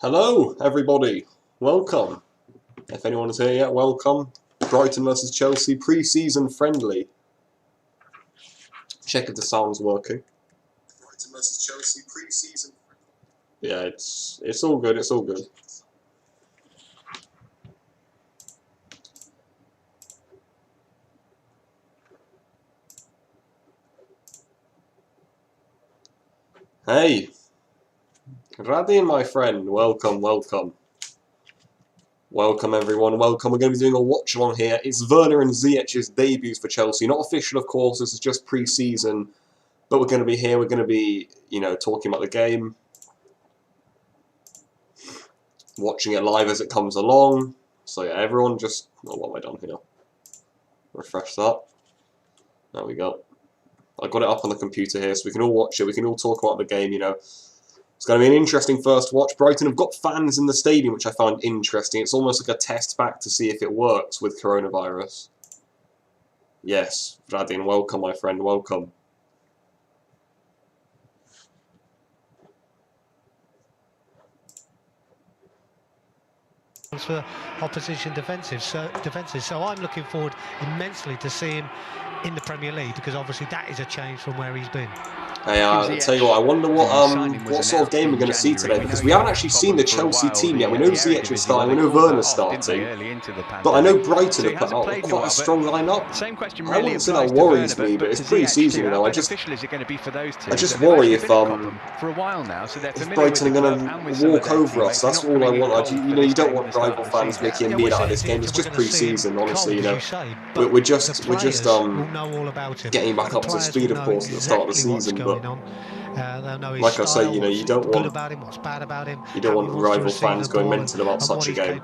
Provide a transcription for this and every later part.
Hello, everybody. Welcome. If anyone is here yet, welcome. Brighton versus Chelsea, pre-season friendly. Check if the sound's working. Brighton versus Chelsea, pre-season friendly. Yeah, it's all good. It's all good. Hey, Radin, my friend. Welcome, welcome. Welcome, everyone. Welcome. We're going to be doing a watch-along here. It's Werner and Ziyech's debuts for Chelsea. Not official, of course. This is just pre-season. But we're going to be here. We're going to be, talking about the game. Watching it live as it comes along. So, yeah, everyone just... Oh, what have I done here? Refresh that. There we go. I got it up on the computer here so we can all watch it. We can all talk about the game, It's going to be an interesting first watch. Brighton have got fans in the stadium, which I found interesting. It's almost like a test back to see if it works with coronavirus. Yes, Radin, welcome, my friend, welcome. For opposition defensive, so I'm looking forward immensely to see him in the Premier League, because obviously that is a change from where he's been. Hey, I'll tell you what, I wonder what sort of game we're going to see today, because we haven't actually seen the Chelsea team yet. We know Ziyech is starting, we know Werner's starting, but I know Brighton have put out quite a strong lineup. I wouldn't say that worries me, but it's pre-season, I just worry if Brighton are going to walk over us. That's all I want. You don't want rival fans making a meal out of this game. It's just pre-season, honestly. We're just getting back up to speed, of course, at the start of the season. But like I say, you don't want rival fans going mental about such a game.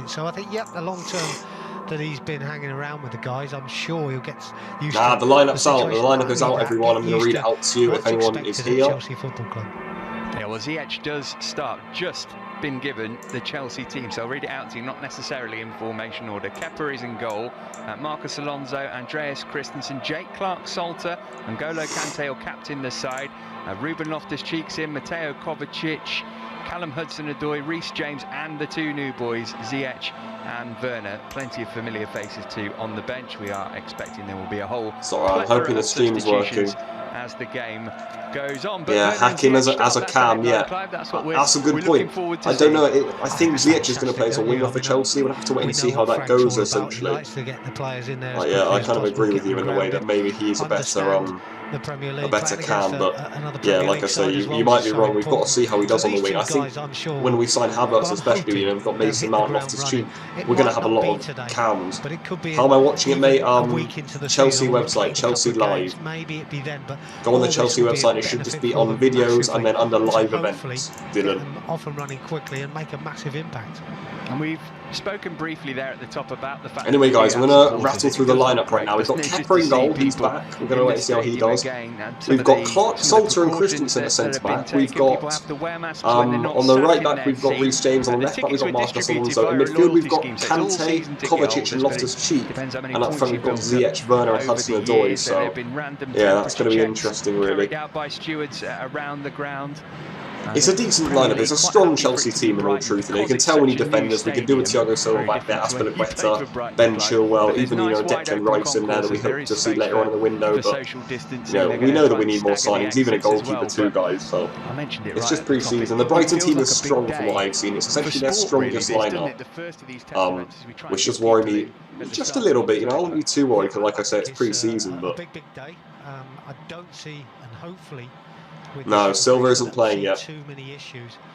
So I think, the long term that he's been hanging around with the guys, I'm sure he'll get used to the lineup's out. The lineup is out, everyone. I'm going to read it out to you if anyone is here. Yeah, well, Ziyech does start. Just been given the Chelsea team, so I'll read it out to you, not necessarily in formation order. Kepa is in goal, Marcus Alonso, Andreas Christensen, Jake Clark-Salter, N'Golo Kante will captain the side, Ruben Loftus-Cheek's in, Mateo Kovacic, Callum Hudson-Odoi, Reece James, and the two new boys, Ziyech and Werner. Plenty of familiar faces too on the bench. We are expecting there will be a whole I'm hoping the stream's working as the game goes on. But yeah, Hakim as a cam, that's a good point. I don't know, I think Ziyech is going to play as a winger for Chelsea. We'll have to wait and see how that goes, essentially. I kind of agree with you in a way that maybe he's a better cam, but yeah, like I say, you might be wrong. We've got to see how he does on the wing. I think when we sign Havertz especially, we've got Mason Mount, Loftus-Cheek, we're going to have a lot of cams. How am I watching it, mate? Chelsea website, Chelsea Live. Go on the Chelsea website, it should just be on videos and then under live events. Dylan. Off and running quickly and make a massive impact. And we've spoken briefly there at the top about the fact. Anyway, guys, I'm going to rattle through the lineup right now. We've got Kepa in goal, he's back. We're going to wait and see how he does. We've got Clark, Salter and Christensen at centre back. We've got, on the right back, we've got Reece James. On the left back, we've got Marcus Alonso. In midfield, we've got Kante, Kovacic and Loftus-Cheek. And up front, we've got Ziyech, Werner and Hudson-Odoi. So, yeah, that's going to be interesting, really. It's a decent lineup. It's a strong Chelsea team in all truth. You can tell we need defenders. We can do with Thiago Silva back there, Azpilicueta, Ben Chilwell, even Declan Rice in there that we hope to see later on in the window. But we know that we need more signings, even a goalkeeper too, guys. So it's just pre-season. The Brighton team is strong from what I've seen. It's essentially their strongest lineup, which just worries me just a little bit. I wouldn't be too worried because, like I said, it's pre-season. But I don't see, and hopefully. No, Silva isn't playing yet.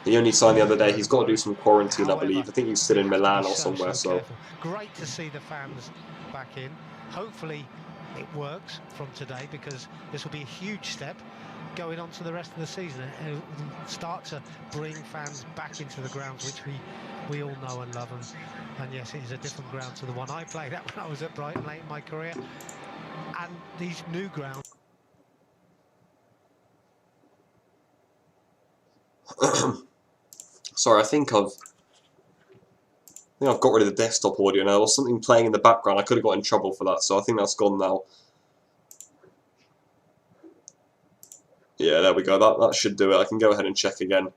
He only signed the other day. He's got to do some quarantine, I believe. I think he's still in Milan or somewhere. So great to see the fans back in. Hopefully it works from today, because this will be a huge step going on to the rest of the season. It will start to bring fans back into the grounds, which we all know and love. And yes, it is a different ground to the one I played at when I was at Brighton late in my career. And these new grounds. Sorry, I think I've got rid of the desktop audio now. There was something playing in the background. I could have got in trouble for that, so I think that's gone now. Yeah, there we go. That should do it. I can go ahead and check again.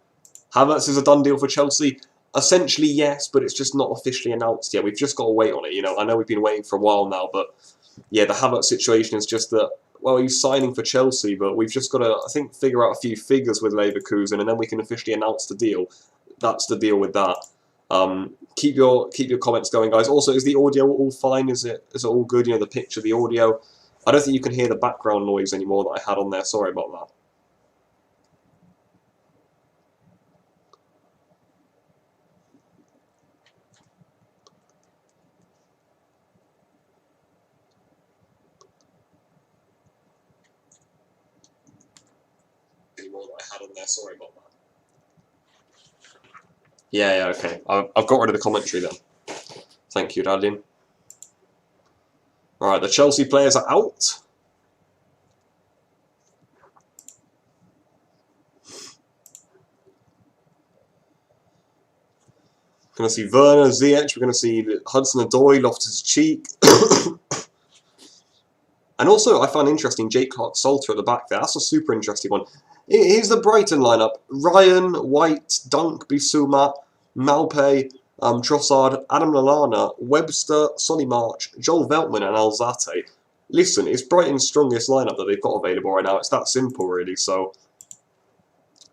Havertz is a done deal for Chelsea. Essentially, yes, but it's just not officially announced yet. We've just got to wait on it. You know, I know we've been waiting for a while now, but yeah, the Havertz situation is just that, well, he's signing for Chelsea, but we've just got to, I think, figure out a few figures with Leverkusen, and then we can officially announce the deal. That's the deal with that. Keep your comments going, guys. Also, is the audio all fine? Is it all good? You know, the picture, the audio. I don't think you can hear the background noise anymore that I had on there. Sorry about that. Anymore that I had on there. Sorry about that. Yeah, okay. I've got rid of the commentary then. Thank you, Dadin. Alright, the Chelsea players are out. We're going to see Werner, Ziyech, we're going to see Hudson-Odoi, Loftus-Cheek. And also, I found interesting Jake Clark-Salter at the back there. That's a super interesting one. Here's the Brighton lineup. Ryan, White, Dunk, Bissouma, Malpe, Trossard, Adam Lallana, Webster, Sonny March, Joel Veltman and Alzate. Listen, it's Brighton's strongest lineup that they've got available right now. It's that simple, really. So,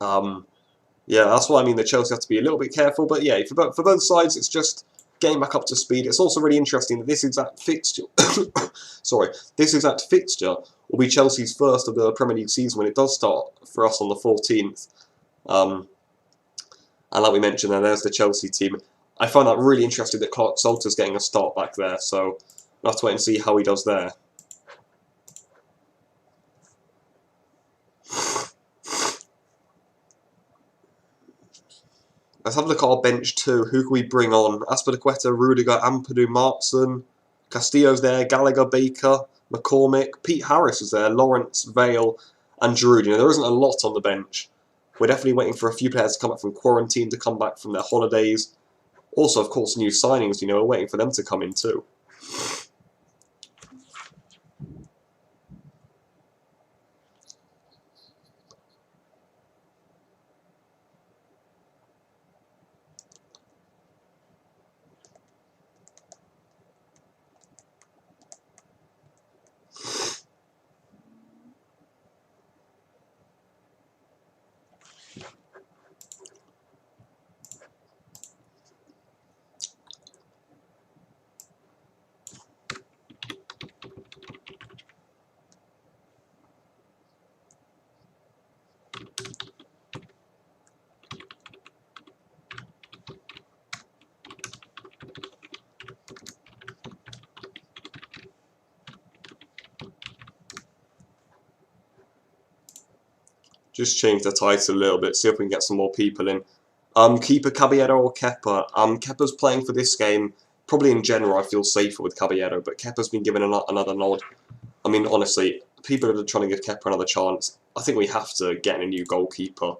yeah, that's why I mean the Chelsea have to be a little bit careful. But yeah, for both sides, it's just getting back up to speed. It's also really interesting that this exact fixture, this exact fixture will be Chelsea's first of the Premier League season when it does start for us on the 14th. And like we mentioned, there's the Chelsea team. I find that really interesting that Clark-Salter's getting a start back there. So we'll have to wait and see how he does there. Let's have a look at our bench too. Who can we bring on? Azpilicueta, Rudiger, Ampadu, Martson, Castillo's there, Gallagher, Baker, McCormick, Pete Harris is there, Lawrence, Vale, and Giroud. You know, there isn't a lot on the bench. We're definitely waiting for a few players to come back from quarantine, to come back from their holidays. Also, of course, new signings, you know, we're waiting for them to come in too. Just change the title a little bit, see if we can get some more people in. Keeper Caballero or Kepa? Kepa's playing for this game. Probably in general, I feel safer with Caballero, but Kepa's been given another nod. I mean, honestly, people are trying to give Kepa another chance. I think we have to get a new goalkeeper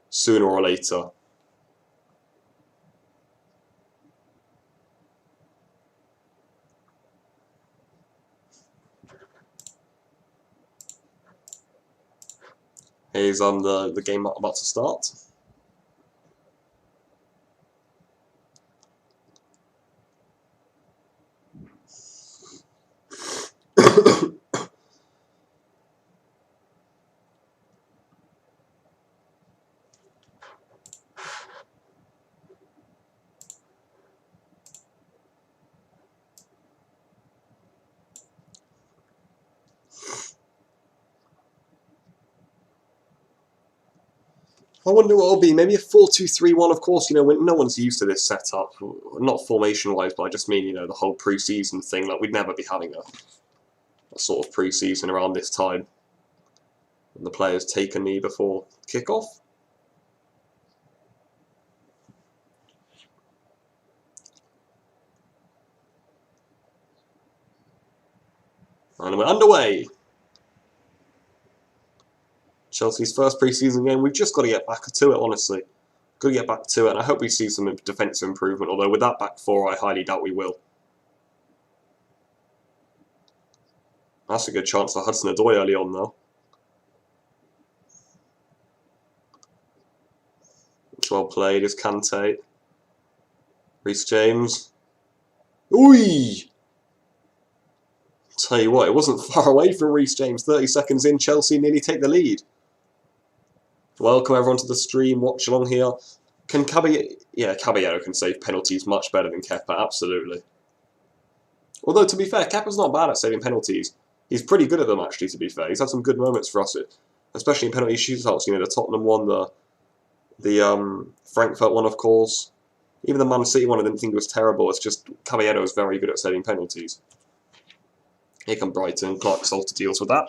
sooner or later. Here's the game about to start. I wonder what it'll be. Maybe a 4-2-3-1, of course. You know, when no one's used to this setup. Not formation-wise, but I just mean, you know, the whole pre-season thing. Like, we'd never be having a sort of pre-season around this time. And the players take a knee before kick-off. And we're underway. Chelsea's first pre-season game. We've just got to get back to it, honestly. Got to get back to it, and I hope we see some defensive improvement, although with that back four, I highly doubt we will. That's a good chance for Hudson-Odoi early on, though. well played is Kante. Reece James. Oi! Tell you what, it wasn't far away from Reece James. 30 seconds in, Chelsea nearly take the lead. Welcome everyone to the stream. Watch along here. Can Caballero... Yeah, Caballero can save penalties much better than Kepa, absolutely. Although, to be fair, Kepa's not bad at saving penalties. He's pretty good at them, actually, to be fair. He's had some good moments for us, especially in penalty shootouts. You know, the Tottenham one, the Frankfurt one, of course. Even the Man City one, I didn't think it was terrible. It's just Caballero is very good at saving penalties. Here come Brighton. Clark Salter deals with that.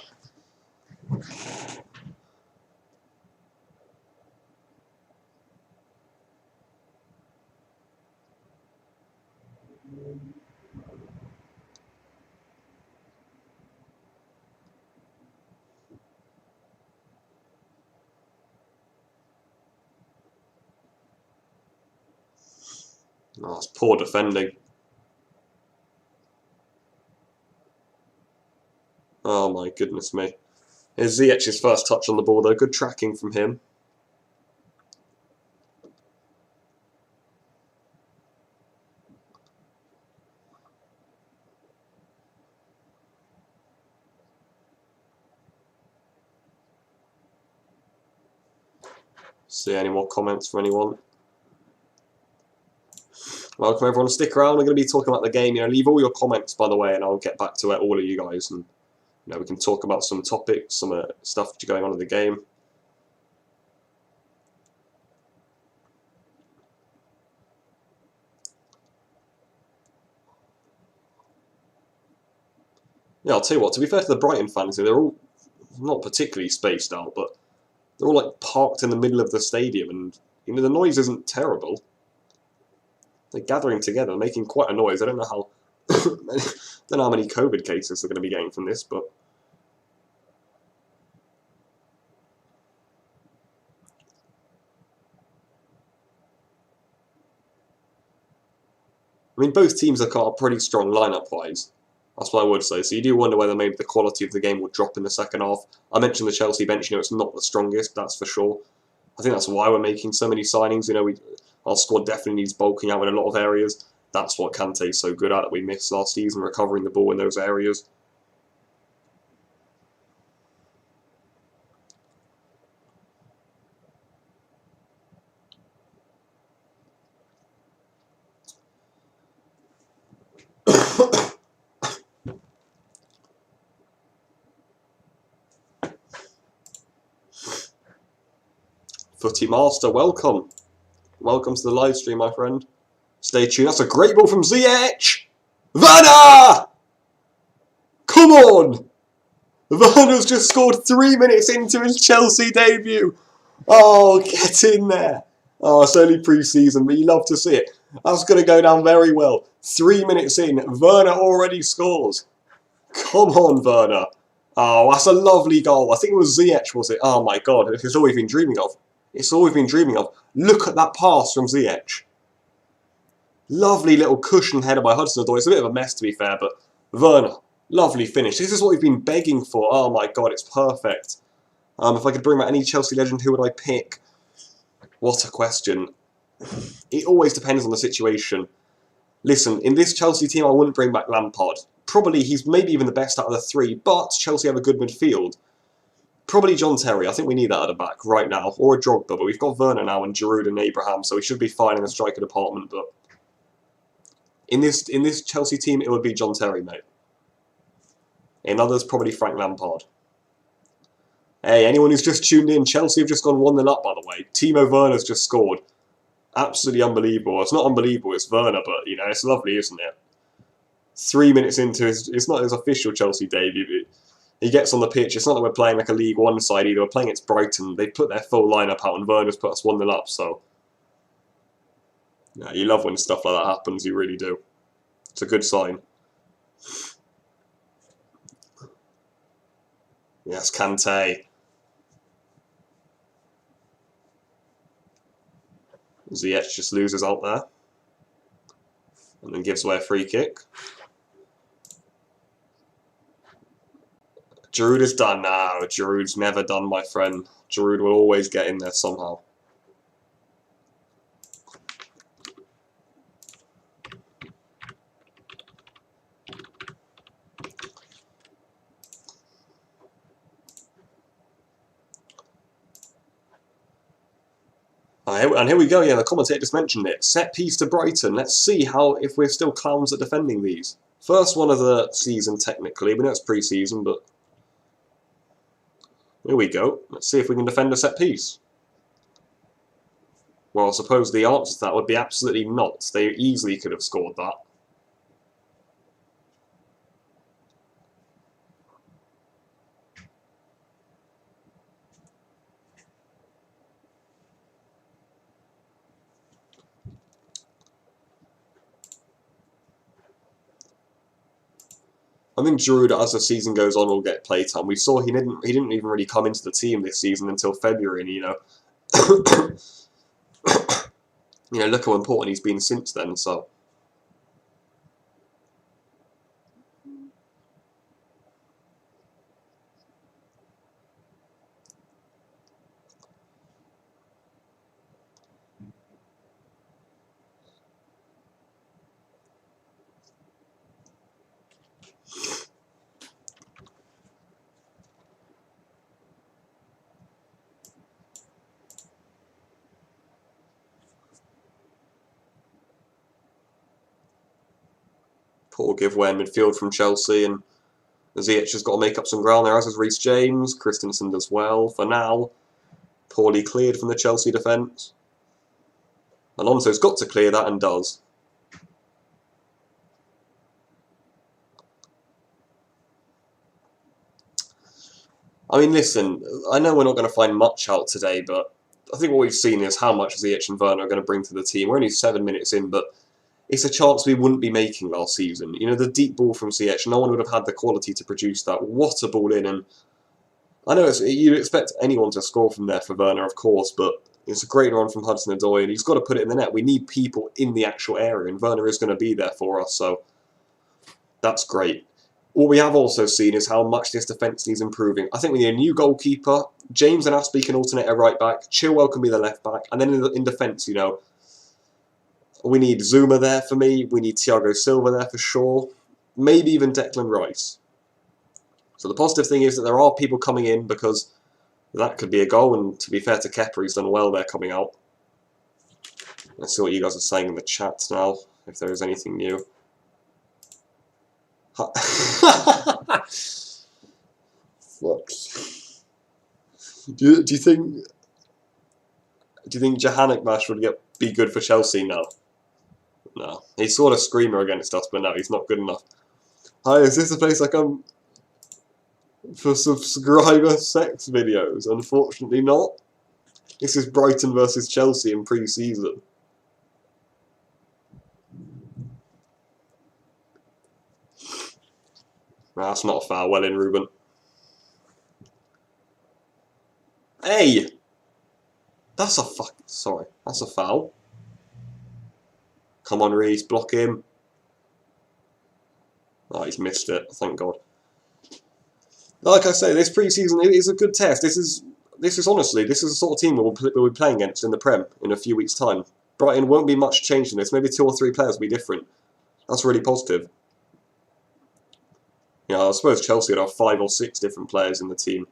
Oh, it's poor defending. Oh my goodness me. Here's Ziyech's first touch on the ball though. Good tracking from him. See any more comments from anyone? Welcome everyone, stick around. We're going to be talking about the game. You know, leave all your comments by the way, and I'll get back to all of you guys, and you know, we can talk about some topics, some stuff going on in the game. Yeah, I'll tell you what. To be fair to the Brighton fans, they're all not particularly spaced out, but they're all like parked in the middle of the stadium, and you know the noise isn't terrible. They're gathering together, making quite a noise. I don't know how, don't know how many COVID cases they're going to be getting from this, but I mean, both teams have got a pretty strong lineup-wise. That's what I would say. So you do wonder whether maybe the quality of the game will drop in the second half. I mentioned the Chelsea bench. You know, it's not the strongest, that's for sure. I think that's why we're making so many signings. You know, our squad definitely needs bulking out in a lot of areas. That's what Kante's so good at that we missed last season, recovering the ball in those areas. Footy Master, welcome. Welcome to the live stream, my friend. Stay tuned. That's a great ball from Ziyech! Werner! Come on! Werner's just scored 3 minutes into his Chelsea debut. Oh, get in there. Oh, it's only pre-season, but you love to see it. That's going to go down very well. 3 minutes in, Werner already scores. Come on, Werner. Oh, that's a lovely goal. I think it was Ziyech, was it? Oh my God, it's all we've been dreaming of. It's all we've been dreaming of. Look at that pass from Ziyech. Lovely little cushion header by Hudson-Odoi. It's a bit of a mess, to be fair, but Werner, lovely finish. This is what we've been begging for. Oh my God, it's perfect. If I could bring back any Chelsea legend, who would I pick? What a question. It always depends on the situation. Listen, in this Chelsea team, I wouldn't bring back Lampard. Probably he's maybe even the best out of the three, but Chelsea have a good midfield. Probably John Terry. I think we need that at the back right now. Or a Drogba, but we've got Werner now and Giroud and Abraham, so we should be fine in the striker department. But in this Chelsea team, it would be John Terry, mate. In others, probably Frank Lampard. Hey, anyone who's just tuned in, Chelsea have just gone 1-0 up, by the way. Timo Werner's just scored. Absolutely unbelievable. It's not unbelievable, it's Werner, but, you know, it's lovely, isn't it? 3 minutes into it's not his official Chelsea debut, but he gets on the pitch. It's not that we're playing like a League One side either. We're playing against Brighton. They put their full lineup out and Werner's put us 1-0 up, so yeah, you love when stuff like that happens, you really do. It's a good sign. Yes, Kante. Ziyech just loses out there. And then gives away a free kick. Giroud is done now. Giroud's never done, my friend. Giroud will always get in there somehow. And here we go, yeah, the commentator just mentioned it. Set piece to Brighton. Let's see if we're still clowns at defending these. First one of the season, technically. We know it's pre-season, but... Here we go. Let's see if we can defend a set piece. Well, I suppose the answer to that would be absolutely not. They easily could have scored that. I think Giroud, as the season goes on, will get playtime. We saw he didn't even really come into the team this season until February, and look how important he's been since then. So. Poor giveaway in midfield from Chelsea, and Ziyech has got to make up some ground there, as has Reece James. Christensen does well for now. Poorly cleared from the Chelsea defence. Alonso's got to clear that and does. I mean, listen, I know we're not going to find much out today, but I think what we've seen is how much Ziyech and Werner are going to bring to the team. We're only 7 minutes in, but it's a chance we wouldn't be making last season. You know, the deep ball from Ziyech, no one would have had the quality to produce that. What a ball in, and I know you'd expect anyone to score from there for Werner, of course, but it's a great run from Hudson-Odoi, and he's got to put it in the net. We need people in the actual area, and Werner is going to be there for us, so that's great. What we have also seen is how much this defence needs improving. I think we need a new goalkeeper. James and Aspie can alternate a right back. Chilwell can be the left back, and then in defence, we need Zuma there for me. We need Thiago Silva there for sure. Maybe even Declan Rice. So the positive thing is that there are people coming in, because that could be a goal. And to be fair to Kepa, he's done well there coming out. Let's see what you guys are saying in the chat now, if there is anything new. Fuck. Do you think Jahanekmash would be good for Chelsea now? No, he scored a screamer against us, but no, he's not good enough. Hi, is this a place I come for subscriber sex videos? Unfortunately not. This is Brighton versus Chelsea in pre-season. Nah, that's not a foul. Well in, Ruben. Hey! That's a sorry, that's a foul. Come on, Reece, block him. Oh, he's missed it, thank God. Like I say, this pre-season is a good test. This is honestly, this is the sort of team we'll be playing against in the Prem in a few weeks' time. Brighton won't be much changed in this. Maybe 2 or 3 players will be different. That's really positive. I suppose Chelsea would have 5 or 6 different players in the team.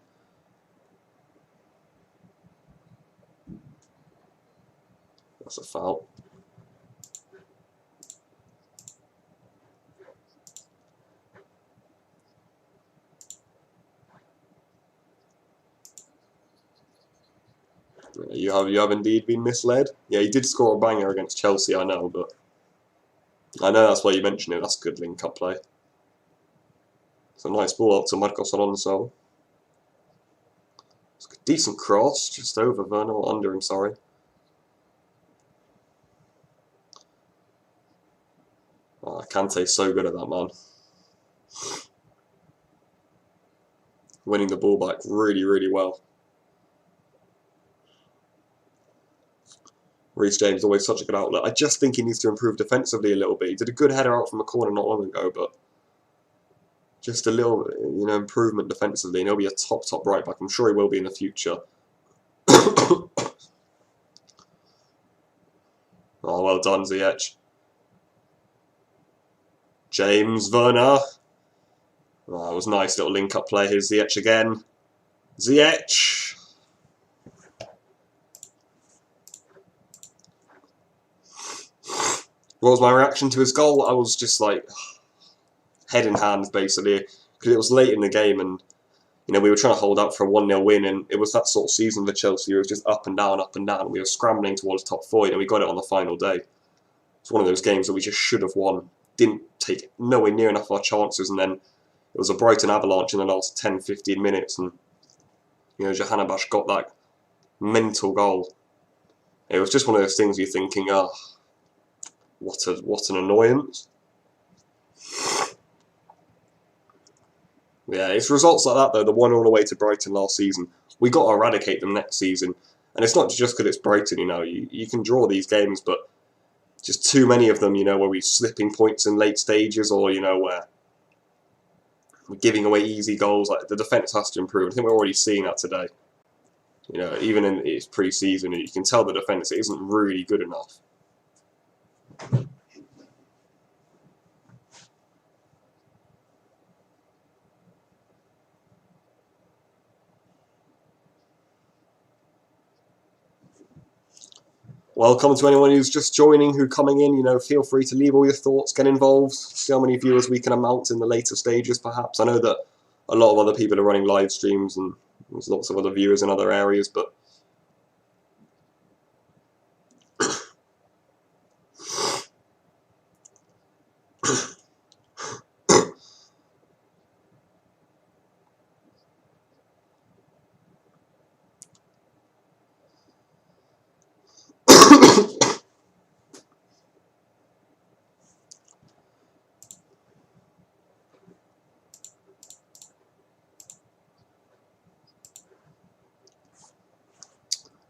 That's a foul. You have indeed been misled. Yeah, he did score a banger against Chelsea, I know, but I know that's why you mentioned it. That's good link-up play. It's a nice ball up to Marcos Alonso. It's a decent cross, just over Werner, or under him, sorry. Oh, Kante's so good at that, man. Winning the ball back really, really well. Reece James always such a good outlet. I just think he needs to improve defensively a little bit. He did a good header out from a corner not long ago, but just a little, improvement defensively, and he'll be a top right back. I'm sure he will be in the future. Oh, well done, Ziyech. James, Werner. Oh, that was a nice little link-up play. Here's Ziyech again. Ziyech. What was my reaction to his goal? I was just like head in hands basically, because it was late in the game and you know we were trying to hold out for a 1-0 win, and it was that sort of season for Chelsea. It was just up and down, up and down. We were scrambling towards top 4, and we got it on the final day. It's one of those games that we just should have won. Didn't take nowhere near enough of our chances, and then it was a Brighton avalanche in the last 10-15 minutes, and you know Jahanbakhsh got that mental goal. It was just one of those things you're thinking, oh, what an annoyance. Yeah, it's results like that though, the 1-1 away to Brighton last season. We got to eradicate them next season. And it's not just because it's Brighton, you know, you can draw these games, but just too many of them, you know, where we're slipping points in late stages, or, you know, where we're giving away easy goals. Like, the defence has to improve. I think we're already seeing that today. You know, even in its pre-season, you can tell the defence isn't really good enough. Welcome to anyone who's just joining, who coming in, you know, feel free to leave all your thoughts, get involved, see how many viewers we can amount in the later stages perhaps. I know that a lot of other people are running live streams and there's lots of other viewers in other areas, but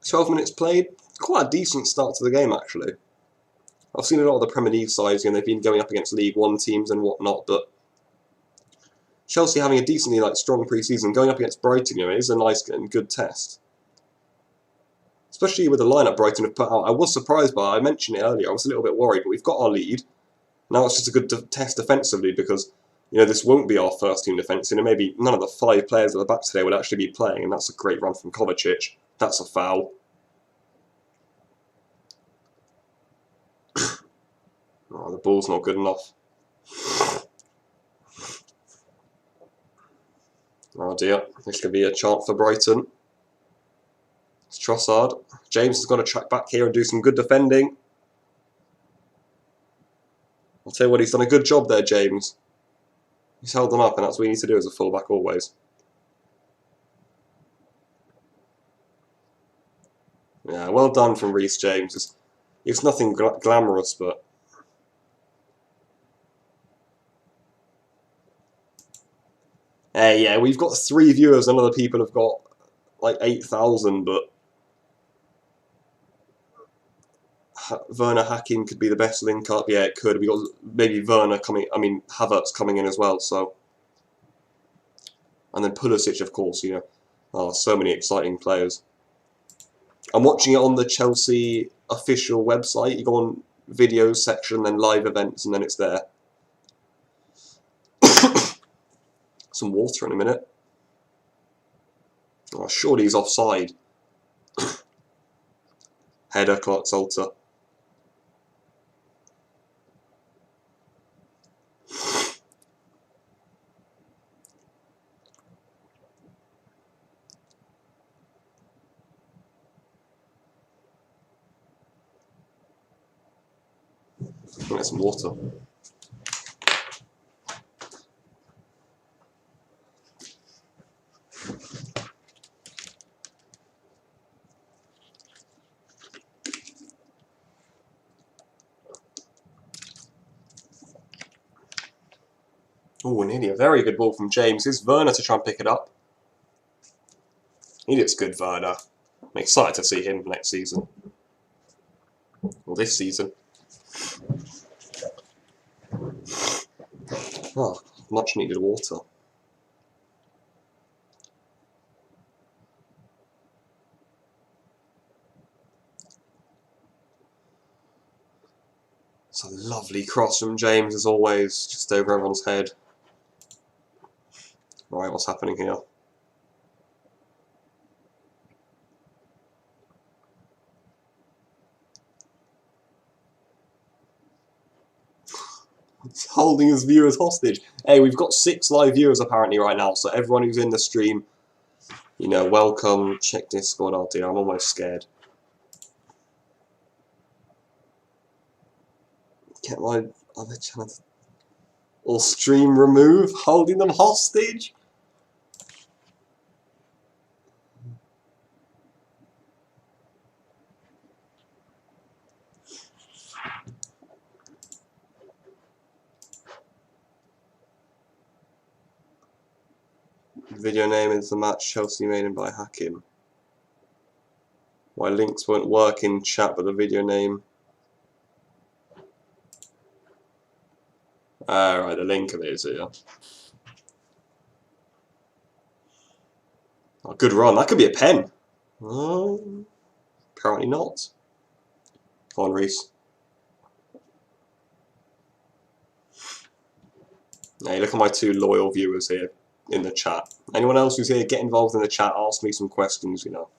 ...12 minutes played, quite a decent start to the game actually. I've seen a lot of the Premier League sides, you know, they've been going up against League One teams and whatnot, but Chelsea having a decently strong pre-season, going up against Brighton, you know, is a nice and good test. Especially with the lineup Brighton have put out. I was surprised by it. I mentioned it earlier, I was a little bit worried, but we've got our lead. Now it's just a good test defensively because, you know, this won't be our first team defence. You know, maybe none of the 5 players at the back today would actually be playing, and that's a great run from Kovacic. That's a foul. Oh, the ball's not good enough. Oh dear, this could be a chance for Brighton. It's Trossard. James has got to track back here and do some good defending. I'll tell you what, he's done a good job there, James. He's held them up, and that's what you need to do as a fullback always. Yeah, well done from Reece James. It's nothing glamorous, but... Hey, yeah, we've got 3 viewers and other people have got like 8,000, but... Werner Hakim could be the best link-up. Yeah, it could. We got maybe Werner coming... I mean, Havertz coming in as well, so... And then Pulisic, of course, you know. Oh, so many exciting players. I'm watching it on the Chelsea official website. You go on videos section, then live events, and then it's there. Some water in a minute. Oh, surely he's offside. Header, Clark-Salter. Get some water. Oh, nearly a very good ball from James. Here's Werner to try and pick it up. He looks good, Werner. I'm excited to see him next season. Or this season. Oh, much needed water. It's a lovely cross from James as always, just over everyone's head. Right, what's happening here? He's holding his viewers hostage. Hey, we've got 6 live viewers apparently right now, so everyone who's in the stream, you know, welcome. Check Discord. Oh dear, I'm almost scared. Get my other channel. Or stream remove, holding them hostage. Video name is the match Chelsea made in by Hakim. My links won't work in chat, but the video name. Right, the link of it is here. Oh, good run. That could be a pen. Apparently not. Come on, Reese. Now, look at my 2 loyal viewers here in the chat. Anyone else who's here, get involved in the chat. Ask me some questions, you know.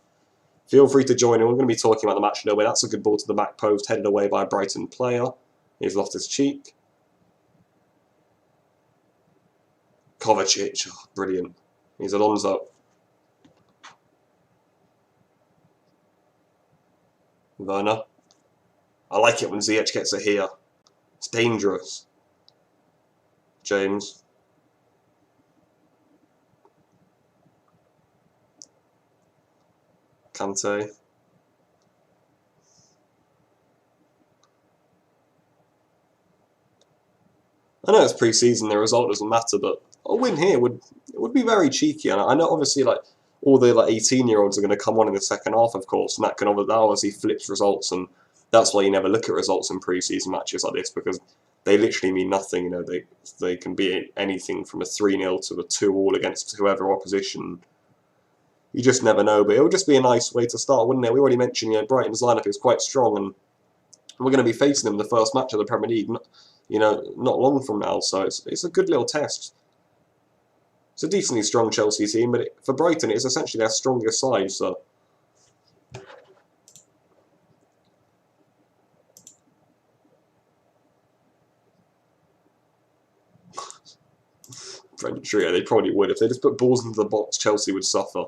Feel free to join in. We're going to be talking about the match a little bit. That's a good ball to the back post, headed away by a Brighton player. He's lost his cheek. Kovacic, oh, brilliant. Here's Alonso. Werner. I like it when Ziyech gets it here. It's dangerous. James. Kante. I know it's pre-season, the result doesn't matter, but a win here would be very cheeky. And I know obviously like all the 18-year-olds are going to come on in the second half, of course, and that obviously flips results, and that's why you never look at results in pre-season matches like this, because they literally mean nothing. You know, they can be anything from a 3-0 to a 2-2 against whoever opposition. You just never know, but it would just be a nice way to start, wouldn't it? We already mentioned, you know, Brighton's lineup is quite strong, and we're going to be facing them the first match of the Premier League, you know, not long from now, so it's a good little test. It's a decently strong Chelsea team, but for Brighton, it's essentially their strongest side, so. French, yeah, they probably would. If they just put balls into the box, Chelsea would suffer.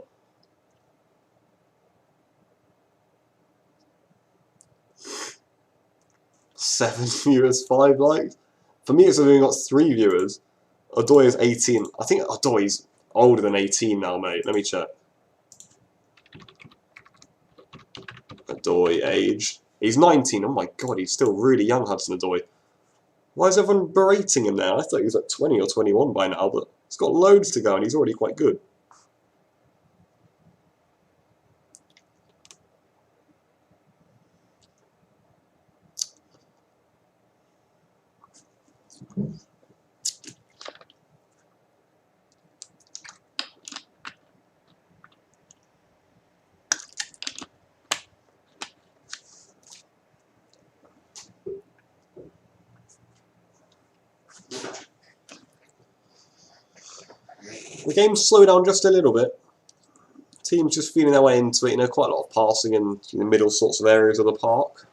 Seven viewers, 5 likes. For me, it's only got 3 viewers. Odoi is 18. I think Odoi's older than 18 now, mate. Let me check. Odoi age. He's 19. Oh my god, he's still really young, Hudson Odoi. Why is everyone berating him now? I thought he was like 20 or 21 by now, but he's got loads to go and he's already quite good. The game's slowed down just a little bit. Teams just feeling their way into it, you know, quite a lot of passing in the middle sorts of areas of the park.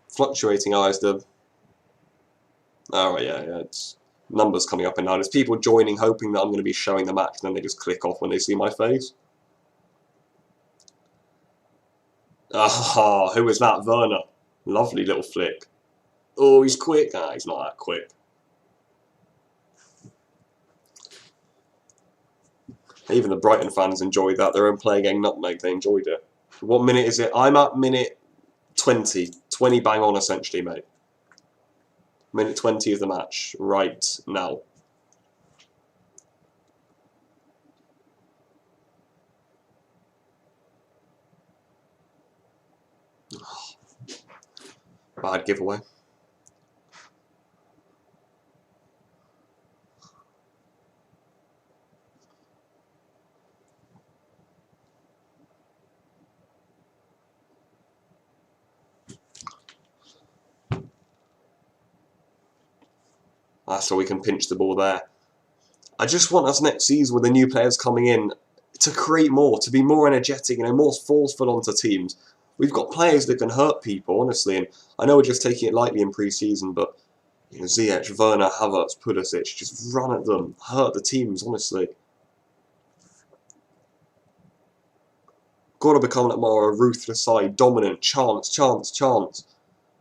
Fluctuating eyes, the... Oh, right, yeah, it's numbers coming up and down. There's people joining, hoping that I'm going to be showing the match, and then they just click off when they see my face. Ah, who was that? Werner. Lovely little flick. Oh, he's quick. Ah, he's not that quick. Even the Brighton fans enjoyed that. Their own player getting nutmeg, they enjoyed it. What minute is it? I'm at minute 20. 20 bang on, essentially, mate. Minute 20 of the match, right now. Bad giveaway. So we can pinch the ball there. I just want us next season with the new players coming in to create more, to be more energetic, you know, more forceful onto teams. We've got players that can hurt people, honestly, and I know we're just taking it lightly in pre-season, but you know, Ziyech, Werner, Havertz, Pulisic, just run at them, hurt the teams, honestly. Got to become like more a ruthless side, dominant, chance,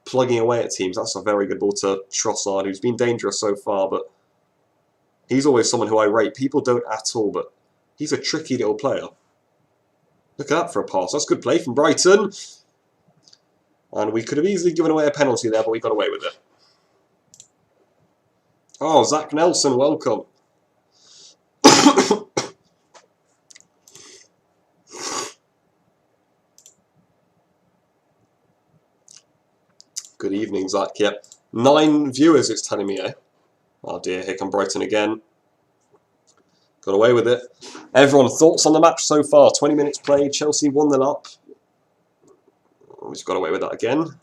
plugging away at teams. That's a very good ball to Trossard, who's been dangerous so far, but he's always someone who I rate. People don't at all, but he's a tricky little player. Look at that for a pass. That's good play from Brighton. And we could have easily given away a penalty there, but we got away with it. Oh, Zach Nelson, welcome. Good evening, Zach. Yep. 9 viewers, it's telling me, eh? Oh dear, here come Brighton again. Got away with it. Everyone, thoughts on the match so far? 20 minutes played, Chelsea 1-0 up. Oh, we've got away with that again.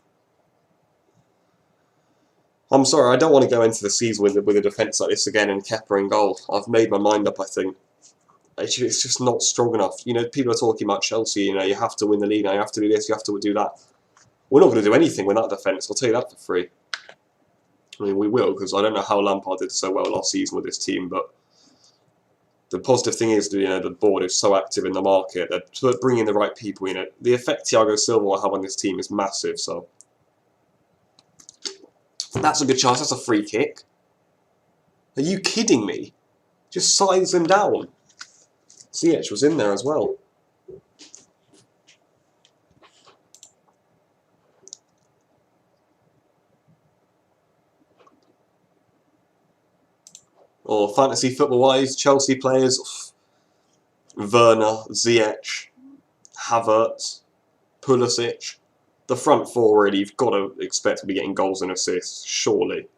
I'm sorry, I don't want to go into the season with a defence like this again and Kepa in goal. I've made my mind up, I think. It's just not strong enough. You know, people are talking about Chelsea, you know, you have to win the league now, you have to do this, you have to do that. We're not going to do anything with that defence, I'll tell you that for free. I mean, we will, because I don't know how Lampard did so well last season with this team, but the positive thing is, you know, the board is so active in the market, they're bringing the right people in it. The effect Thiago Silva will have on this team is massive, so... That's a good chance, that's a free kick. Are you kidding me? Just size him down. Ziyech was in there as well. Or fantasy football-wise, Chelsea players, Werner, Ziyech, Havertz, Pulisic. The front four, really, you've got to expect to be getting goals and assists, surely.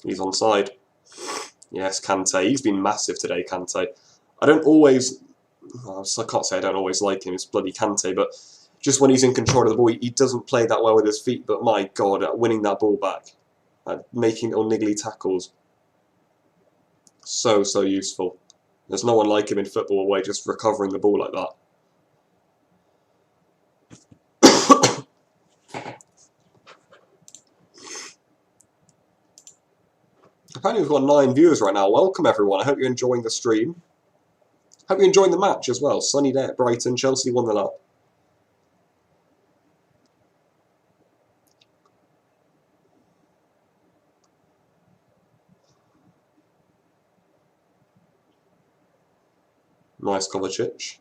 He's onside. Yes, Kante. He's been massive today, Kante. I don't always... I can't say I don't always like him, it's bloody Kante, but just when he's in control of the ball, he doesn't play that well with his feet, but my God, winning that ball back. Making little niggly tackles. So useful. There's no one like him in football away, just recovering the ball like that. Apparently we've got 9 viewers right now. Welcome everyone. I hope you're enjoying the stream. Hope you're enjoying the match as well. Sunny day at Brighton. Chelsea 1-0 up. Nice Kovacic.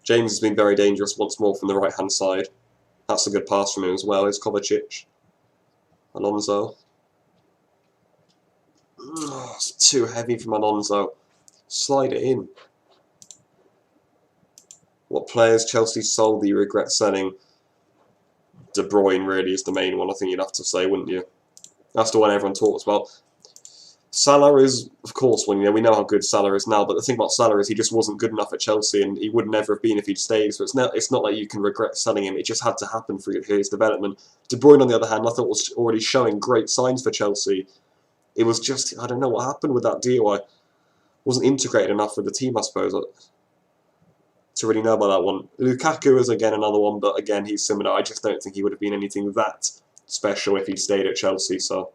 James has been very dangerous once more from the right-hand side. That's a good pass from him as well. It's Kovacic. Alonso. Oh, it's too heavy from Alonso. Slide it in. What players Chelsea sold that you regret selling? De Bruyne really is the main one, I think you'd have to say, wouldn't you? That's the one everyone talks about. Salah is, of course, one. You know, we know how good Salah is now, but the thing about Salah is he just wasn't good enough at Chelsea, and he would never have been if he'd stayed. So it's not like you can regret selling him. It just had to happen for his development. De Bruyne, on the other hand, I thought was already showing great signs for Chelsea. It was just, I don't know what happened with that deal. I wasn't integrated enough with the team, I suppose, to really know about that one. Lukaku is again another one, but again he's similar. I just don't think he would have been anything that special if he'd stayed at Chelsea. So.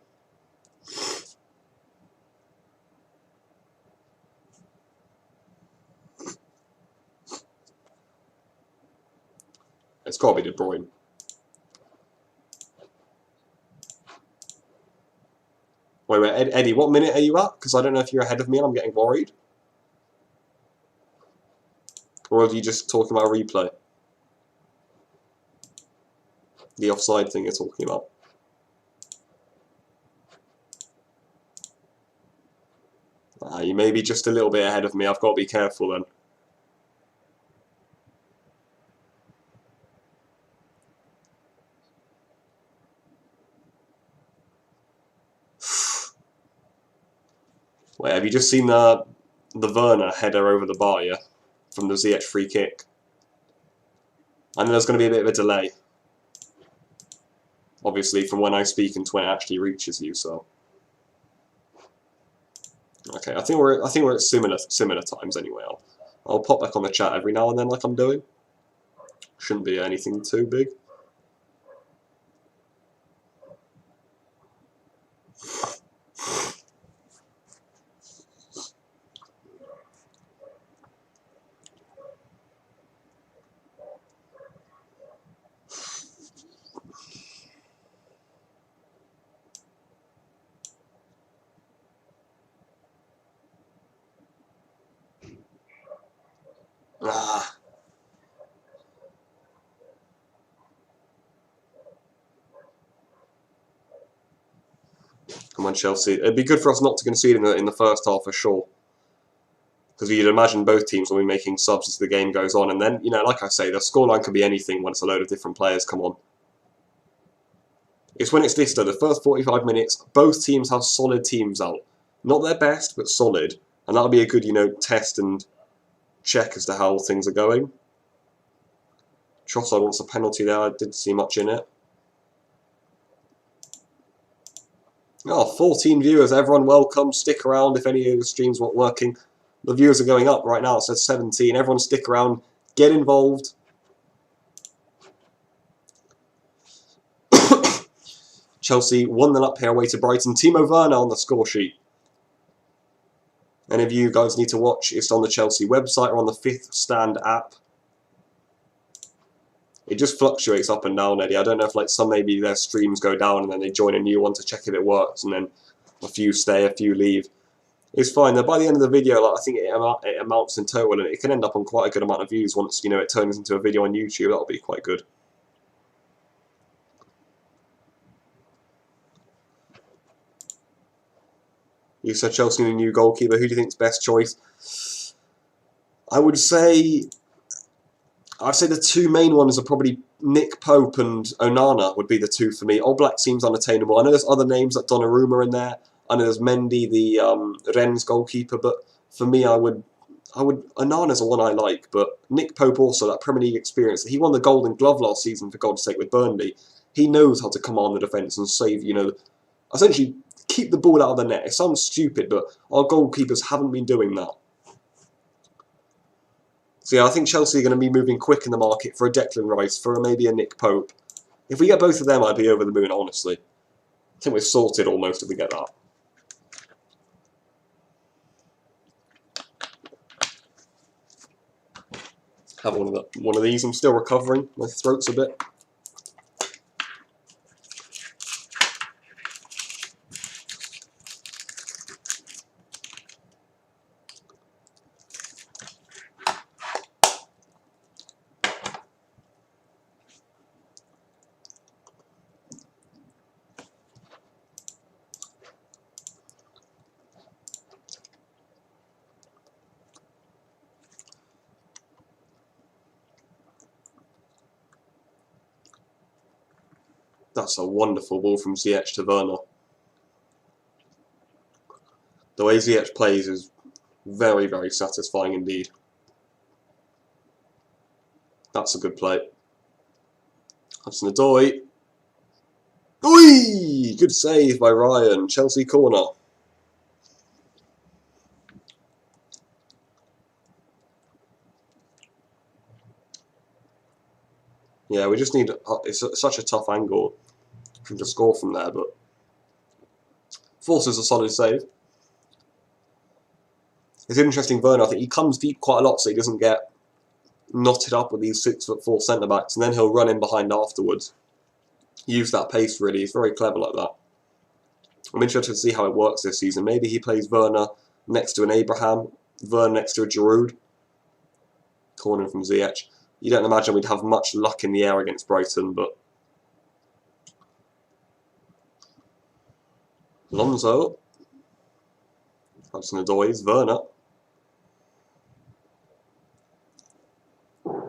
It's got to be De Bruyne. Wait, Eddie, what minute are you at? Because I don't know if you're ahead of me and I'm getting worried. Or are you just talking about a replay? The offside thing you're talking about. You may be just a little bit ahead of me. I've got to be careful then. Wait, have you just seen the Werner header over the bar, yeah? From the Ziyech free kick. I know there's going to be a bit of a delay. Obviously, from when I speak and to when it actually reaches you, so. Okay, I think we're at similar times anyway. I'll pop back on the chat every now and then like I'm doing. Shouldn't be anything too big. Ah. Come on, Chelsea. It'd be good for us not to concede in the first half for sure. Because you'd imagine both teams will be making subs as the game goes on. And then, you know, like I say, the scoreline could be anything when it's a load of different players come on. It's when it's this, though. The first 45 minutes, both teams have solid teams out. Not their best, but solid. And that'll be a good, you know, test and check as to how things are going. Trossard wants a penalty there. I didn't see much in it. Oh, 14 viewers. Everyone welcome. Stick around if any of the streams weren't working. The viewers are going up right now. It says 17. Everyone stick around. Get involved. Chelsea 1-0 up here away to Brighton. Timo Werner on the score sheet. Any of you guys need to watch, it's on the Chelsea website or on the Fifth Stand app. It just fluctuates up and down, Eddie. I don't know if like some maybe their streams go down and then they join a new one to check if it works, and then a few stay, a few leave. It's fine. Though by the end of the video, like I think it amounts in total, and it can end up on quite a good amount of views once, you know, it turns into a video on YouTube. That'll be quite good. You said Chelsea need a new goalkeeper. Who do you think's best choice? I'd say the two main ones are probably Nick Pope and Onana would be the two for me. Oblak seems unattainable. I know there's other names like Donnarumma in there. I know there's Mendy, the Rennes goalkeeper, but for me, Onana's the one I like, but Nick Pope also, that Premier League experience. He won the Golden Glove last season, for God's sake, with Burnley. He knows how to command the defence and save, you know, essentially keep the ball out of the net. It sounds stupid, but our goalkeepers haven't been doing that. So yeah, I think Chelsea are going to be moving quick in the market for a Declan Rice, for maybe a Nick Pope. If we get both of them, I'd be over the moon, honestly. I think we're sorted almost if we get that. Have one of these. I'm still recovering. My throat's a bit. That's a wonderful ball from Ziyech to Werner. The way Ziyech plays is very, very satisfying indeed. That's a good play. Hudson-Odoi. Oi! Good save by Ryan. Chelsea corner. Yeah, we just need... It's such a tough angle to score from there, but forces a solid save. It's interesting, Werner, I think he comes deep quite a lot so he doesn't get knotted up with these 6'4" centre-backs, and then he'll run in behind afterwards. Use that pace, really. He's very clever like that. I'm interested to see how it works this season. Maybe he plays Werner next to an Abraham, Werner next to a Giroud. Corner from Ziyech. You don't imagine we'd have much luck in the air against Brighton, but Alonso. Hudson-Odoi, Werner.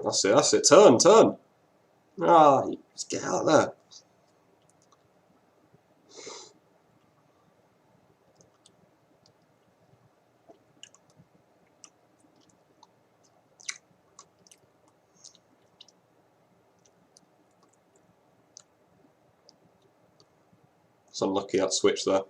That's it. Turn. Ah, just get out there. It's unlucky that switch there.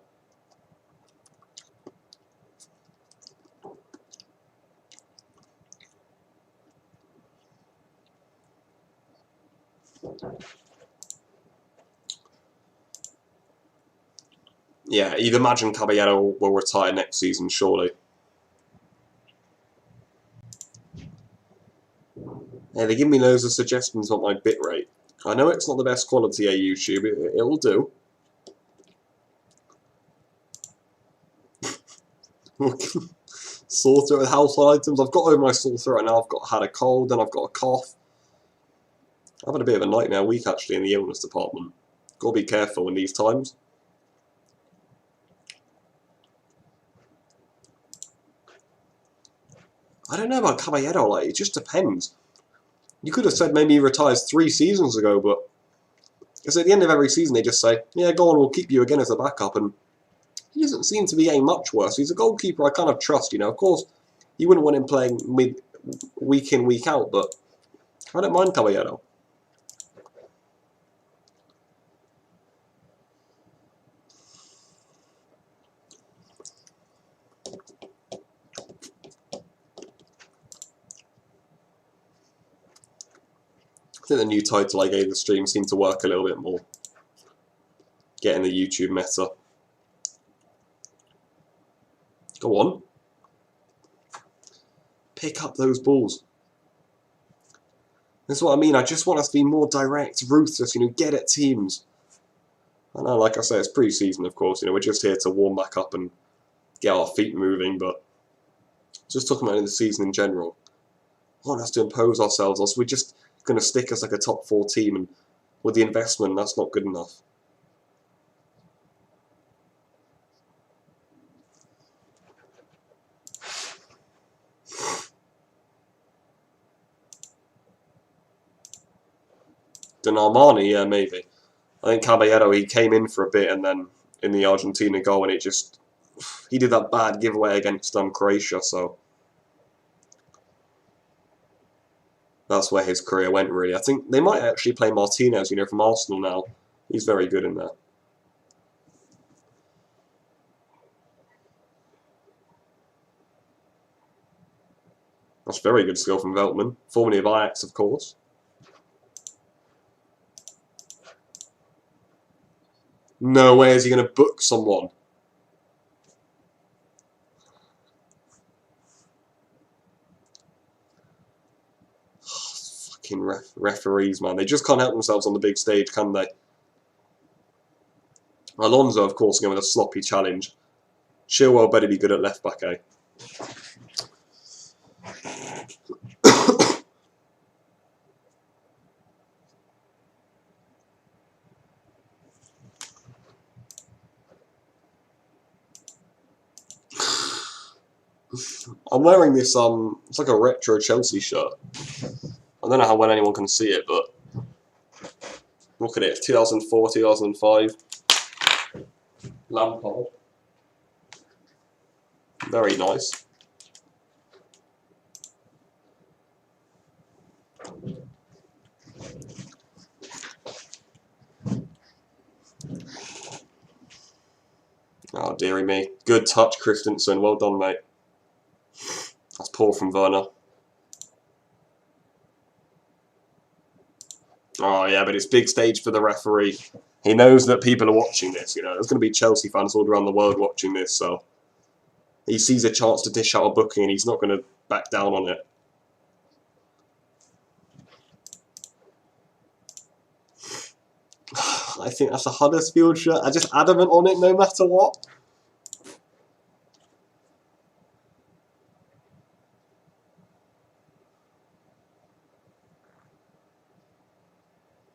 Yeah, you'd imagine Caballero will retire next season, surely. Yeah, they give me loads of suggestions on my bitrate. I know it's not the best quality at YouTube, it will do. Sore throat with household items. I've got over my sore throat and now I've had a cold and I've got a cough. I've had a bit of a nightmare week actually in the illness department. Gotta be careful in these times. I don't know about Caballero, like, it just depends. You could have said maybe he retires 3 seasons ago, but because at the end of every season they just say, yeah, go on, we'll keep you again as a backup, and he doesn't seem to be getting much worse. He's a goalkeeper I kind of trust, you know. Of course, you wouldn't want him playing week in, week out, but I don't mind Caballero. I think the new title I gave the stream seemed to work a little bit more. Getting the YouTube meta. Go on. Pick up those balls. That's what I mean. I just want us to be more direct, ruthless, you know, get at teams. I know, like I say, it's pre-season, of course. You know, we're just here to warm back up and get our feet moving, but just talking about in the season in general. I want us to impose ourselves, else we're just going to stick as like a top 4 team, and with the investment, that's not good enough. Armani, yeah, maybe. I think Caballero, he came in for a bit and then in the Argentina goal, and it just... He did that bad giveaway against Croatia, so... That's where his career went, really. I think they might actually play Martinez, you know, from Arsenal now. He's very good in there. That's very good skill from Veltman. Formerly of Ajax, of course. No way is he going to book someone. Fucking referees, man. They just can't help themselves on the big stage, can they? Alonso, of course, going with a sloppy challenge. Chilwell better be good at left back, eh? I'm wearing this, it's like a retro Chelsea shirt. I don't know how well anyone can see it, but look at it, 2004, 2005. Lampard. Very nice. Oh, dearie me. Good touch, Christensen. Well done, mate. That's poor from Werner. Oh, yeah, but it's big stage for the referee. He knows that people are watching this, you know. There's going to be Chelsea fans all around the world watching this, so... He sees a chance to dish out a booking and he's not going to back down on it. I think that's a Huddersfield shirt. I'm just adamant on it no matter what.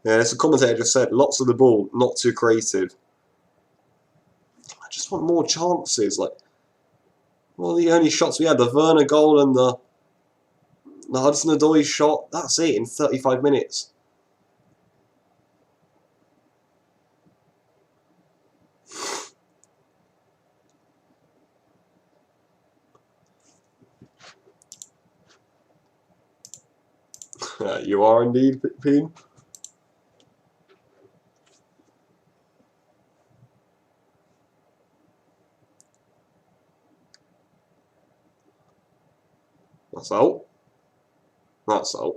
Yeah, as a commentator just said, lots of the ball, not too creative. I just want more chances. Like, well, the only shots we had, the Werner goal and the Hudson-Odoi shot, that's it in 35 minutes. You are indeed, Peen. That's out. That's out.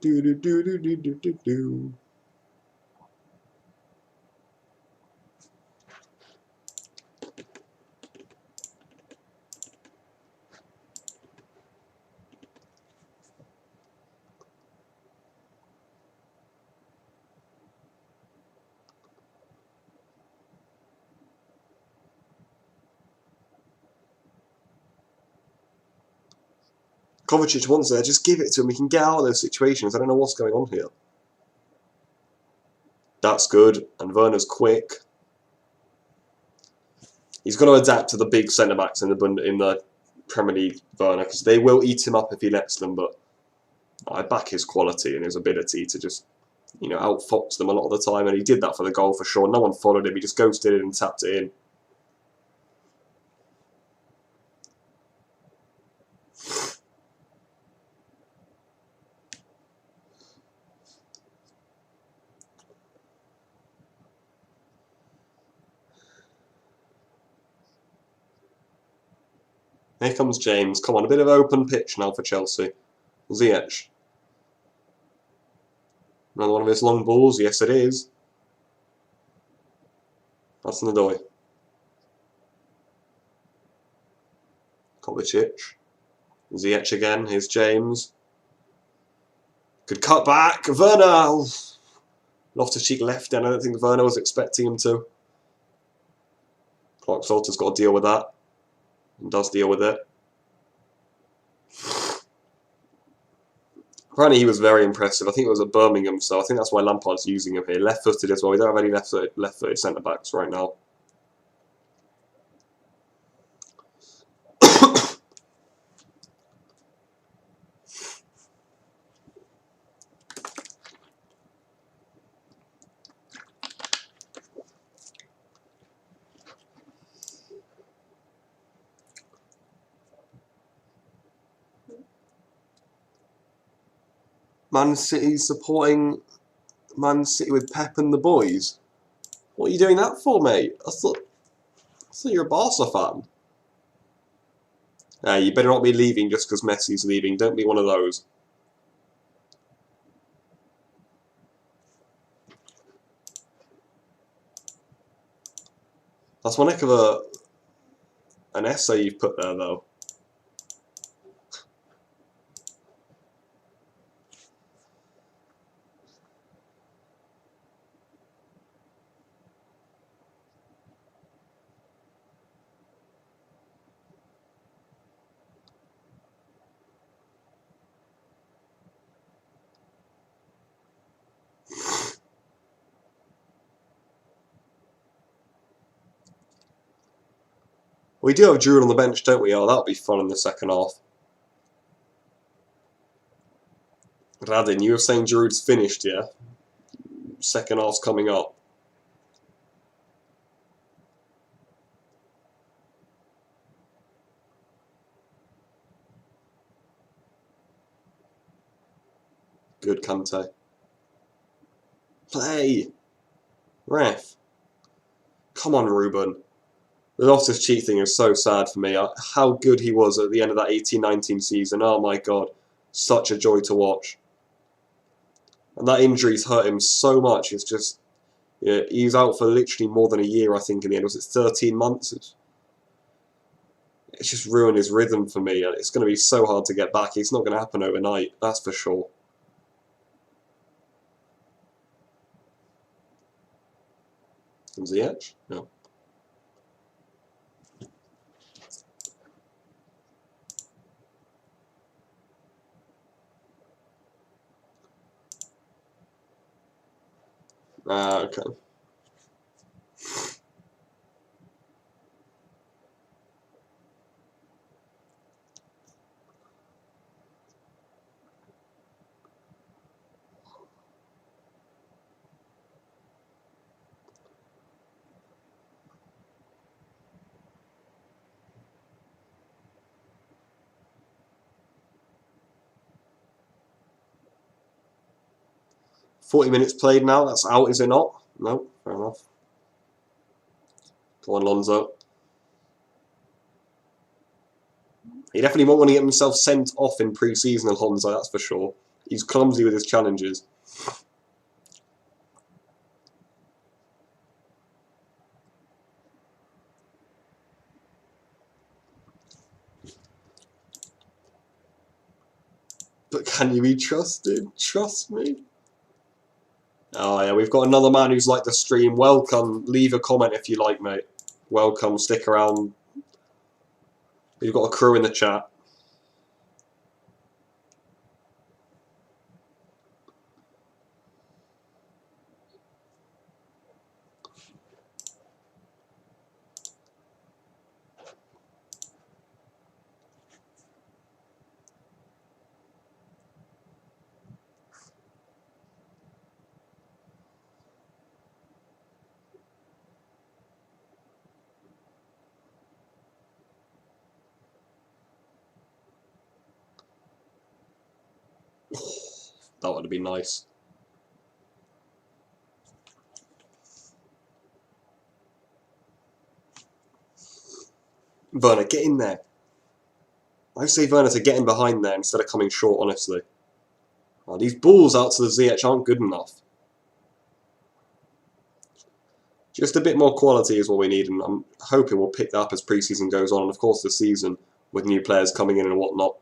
Do do do do do do do do. Kovacic wants there, just give it to him. We can get out of those situations. I don't know what's going on here. That's good, and Werner's quick. He's got to adapt to the big centre backs in the Premier League, Werner, because they will eat him up if he lets them. But I back his quality and his ability to just, outfox them a lot of the time, and he did that for the goal for sure. No one followed him. He just ghosted it and tapped it in. Here comes James. Come on, a bit of open pitch now for Chelsea. Ziyech. Another one of his long balls. Yes, it is. That's Nadoy. Kovacic. Ziyech again. Here's James. Good cut back. Werner. Loftus-Cheek left in. I don't think Werner was expecting him to. Clark-Salter's got to deal with that. And does deal with it. Apparently he was very impressive. I think it was at Birmingham, so I think that's why Lampard's using him here. Left-footed as well. We don't have any left-footed centre-backs right now. Man City supporting Man City with Pep and the boys. What are you doing that for, mate? I thought you're a Barca fan. You better not be leaving just because Messi's leaving. Don't be one of those. That's one heck of an essay you've put there, though. We do have Giroud on the bench, don't we? Oh, that'll be fun in the second half. Radin, you were saying Giroud's finished, yeah? Second half's coming up. Good, Kante. Play! Ref. Come on, Ruben. The Loftus-Cheek thing is so sad for me. How good he was at the end of that 18-19 season. Oh my god. Such a joy to watch. And that injury's hurt him so much. It's just... Yeah, he's out for literally more than a year, I think, in the end. Was it 13 months? It's just ruined his rhythm for me. And it's going to be so hard to get back. It's not going to happen overnight. That's for sure. Ziyech? No. Okay. "40 minutes played now, that's out, is it not?" No, fair enough. Go on, Lonzo. He definitely won't want to get himself sent off in pre-season, Alonso, that's for sure. He's clumsy with his challenges. But can you be trusted? Trust me. Oh yeah, we've got another man who's liked the stream. Welcome. Leave a comment if you like, mate. Welcome. Stick around. We've got a crew in the chat. That would have been nice. Werner, get in there. I say Werner to get in behind there instead of coming short, honestly. Oh, these balls out to the ZH aren't good enough. Just a bit more quality is what we need, and I'm hoping we'll pick that up as pre-season goes on, and of course the season with new players coming in and whatnot.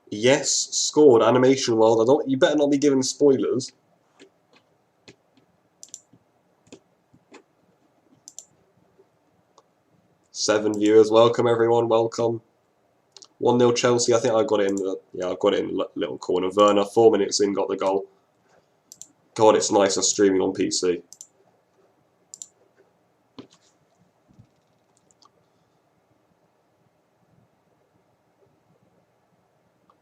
Yes, scored. Animation World. You better not be giving spoilers. Seven viewers. Welcome everyone. Welcome. 1-0 Chelsea. I think I got it in the I got it in the little corner. Werner, 4 minutes in, got the goal. God, it's nicer streaming on PC.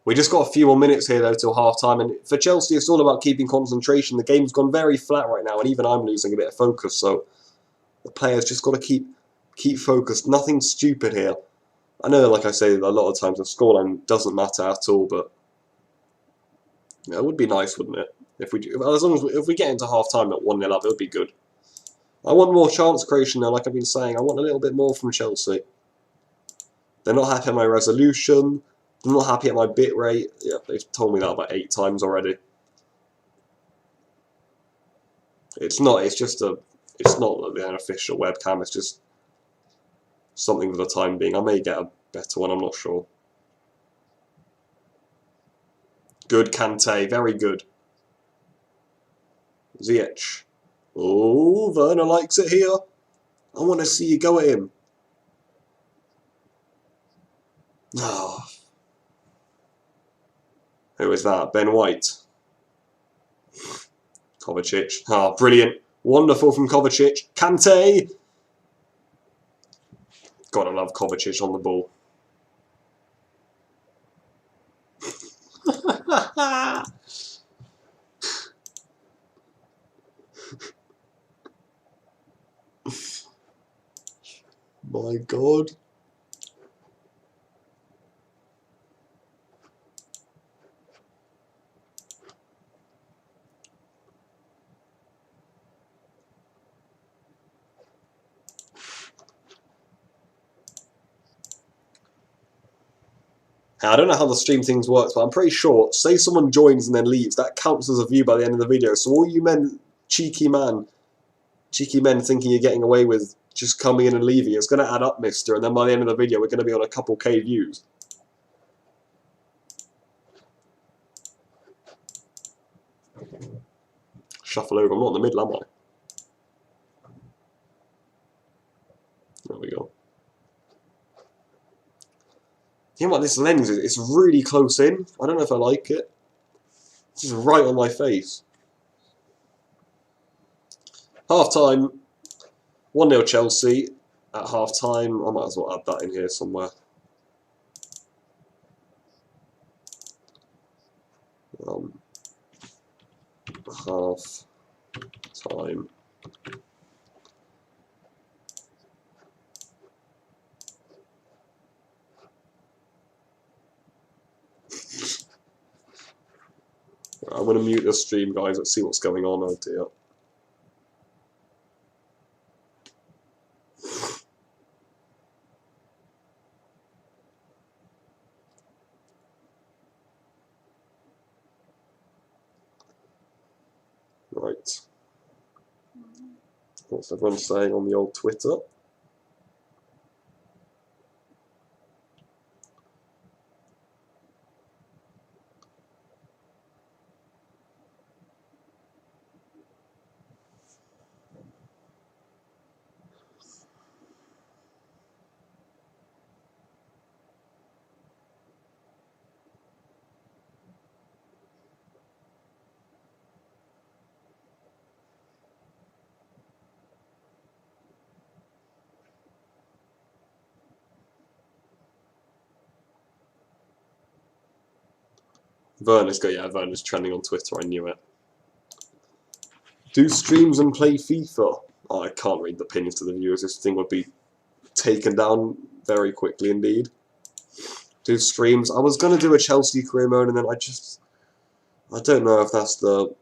We just got a few more minutes here though till half time, and for Chelsea it's all about keeping concentration. The game's gone very flat right now, and even I'm losing a bit of focus, so the players just got to keep focused. Nothing stupid here. I know, like I say, a lot of times the scoreline doesn't matter at all, but yeah, it would be nice, wouldn't it? If we get into half time at 1-0 up, it would be good. I want more chance creation though, like I've been saying. I want a little bit more from Chelsea. They're not happy at my resolution. I'm not happy at my bit rate. Yeah, they've told me that about 8 times already. It's not an official webcam. It's just something for the time being. I may get a better one. I'm not sure. Good Kante, very good. Ziyech. Oh, Werner likes it here. I want to see you go at him. Oh. Who is that? Ben White. Kovacic. Oh, brilliant. Wonderful from Kovacic. Kante. Gotta love Kovacic on the ball. My God. I don't know how the stream things works, but I'm pretty sure, say someone joins and then leaves, that counts as a view by the end of the video. So all you men, cheeky men thinking you're getting away with just coming in and leaving, it's going to add up, mister, and then by the end of the video we're going to be on a couple K views. Shuffle over, I'm not in the middle, am I? There we go. You know what, this lens is, it's really close in. I don't know if I like it. It's just right on my face. Half time, 1-0 Chelsea at half time. I might as well add that in here somewhere. Half time. I'm going to mute the stream, guys. Let's see what's going on. Oh dear. Right. What's everyone saying on the old Twitter? Werner's trending on Twitter, I knew it. Do streams and play FIFA? Oh, I can't read the opinions to the viewers, this thing would be taken down very quickly indeed. Do streams. I was going to do a Chelsea career mode and then I don't know if that's the...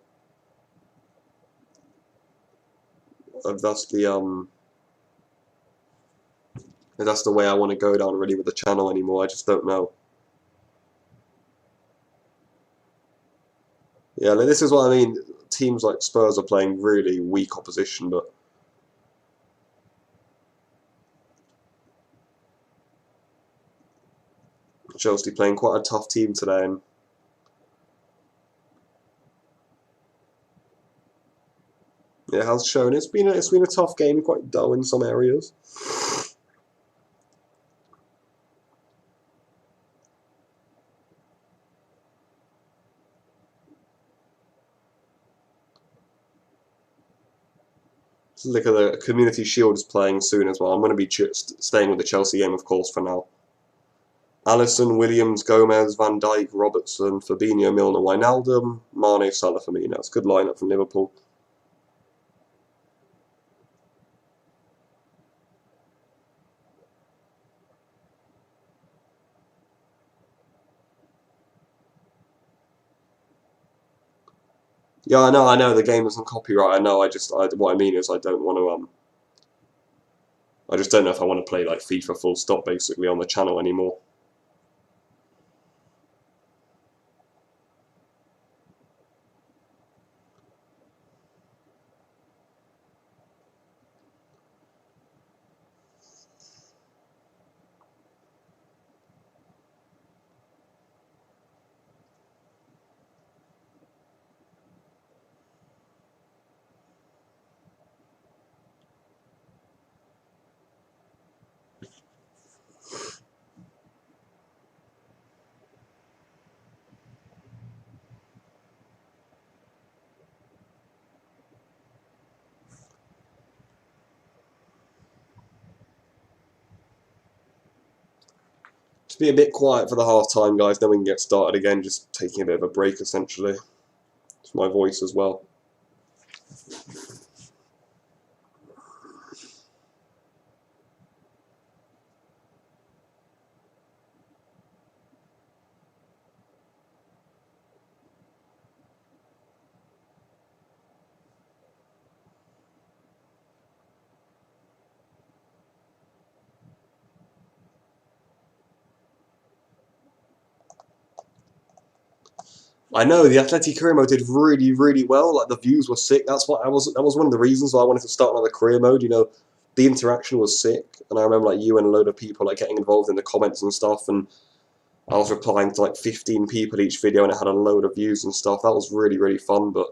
If that's the way I want to go down really with the channel anymore, I just don't know. Yeah, this is what I mean. Teams like Spurs are playing really weak opposition, but Chelsea playing quite a tough team today, and it has shown. It's been a tough game, quite dull in some areas. Look at the Community Shield is playing soon as well. I'm going to be staying with the Chelsea game, of course, for now. Alisson, Williams, Gomez, Van Dijk, Robertson, Fabinho, Milner, Wijnaldum, Mane, Salah, Firmino. It's a good lineup from Liverpool. Yeah, I know. The game isn't copyright. I know. What I mean is, I don't want to. I just don't know if I want to play like FIFA full stop basically on the channel anymore. Just be a bit quiet for the half time, guys. Then we can get started again. Just taking a bit of a break, essentially. It's my voice as well. I know the Atleti career mode did really, really well. Like the views were sick. That was one of the reasons why I wanted to start another career mode. You know, the interaction was sick, and I remember like you and a load of people like getting involved in the comments and stuff. And I was replying to like 15 people each video, and it had a load of views and stuff. That was really, really fun. But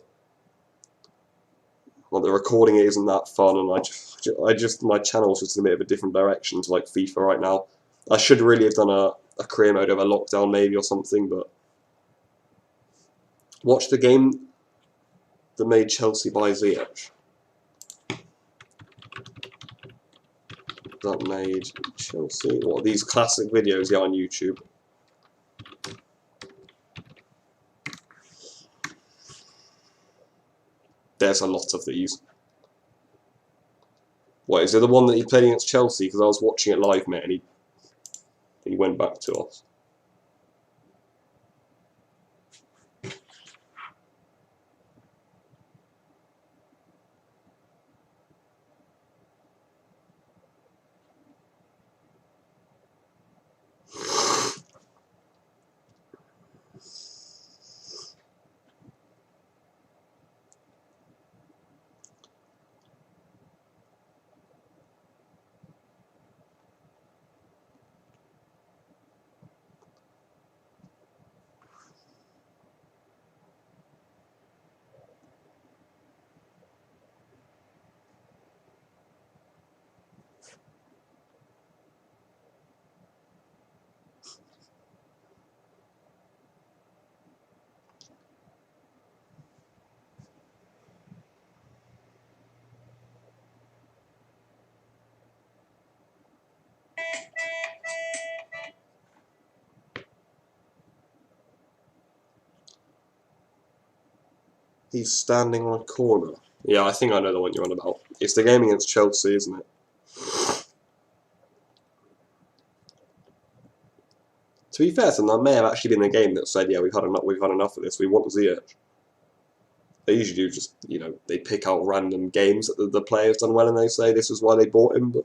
well, the recording isn't that fun, and my channel's just in a bit of a different direction to like FIFA right now. I should really have done a career mode over lockdown maybe or something, but. Watch the game that made Chelsea buy Ziyech. That made Chelsea... What, these classic videos on YouTube? There's a lot of these. What, is it the one that he played against Chelsea? Because I was watching it live, mate, and he went back to us. He's standing on a corner. Yeah, I think I know the one you're on about. It's the game against Chelsea, isn't it? To be fair to them, that may have actually been the game that said, yeah, we've had enough of this, we want Ziyech. They usually do just, you know, they pick out random games that the player's done well and they say this is why they bought him, but...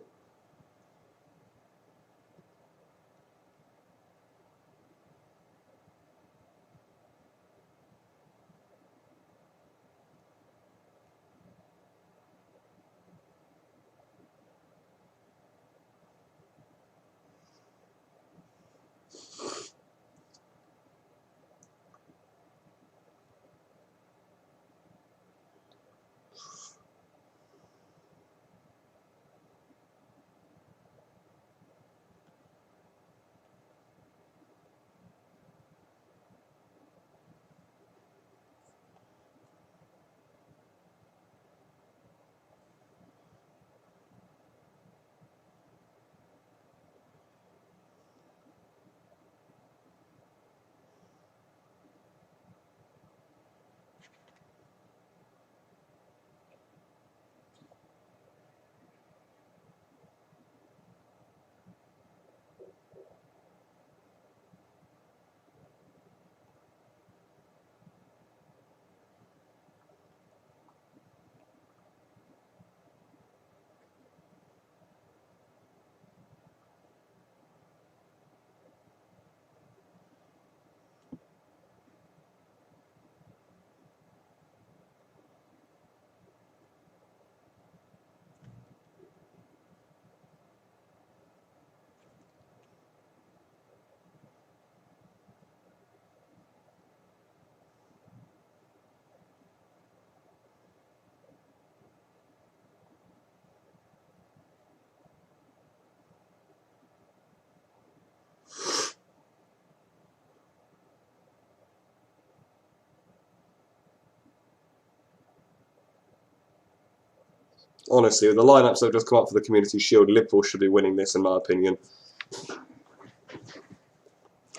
Honestly, with the lineups that have just come up for the Community Shield, Liverpool should be winning this, in my opinion.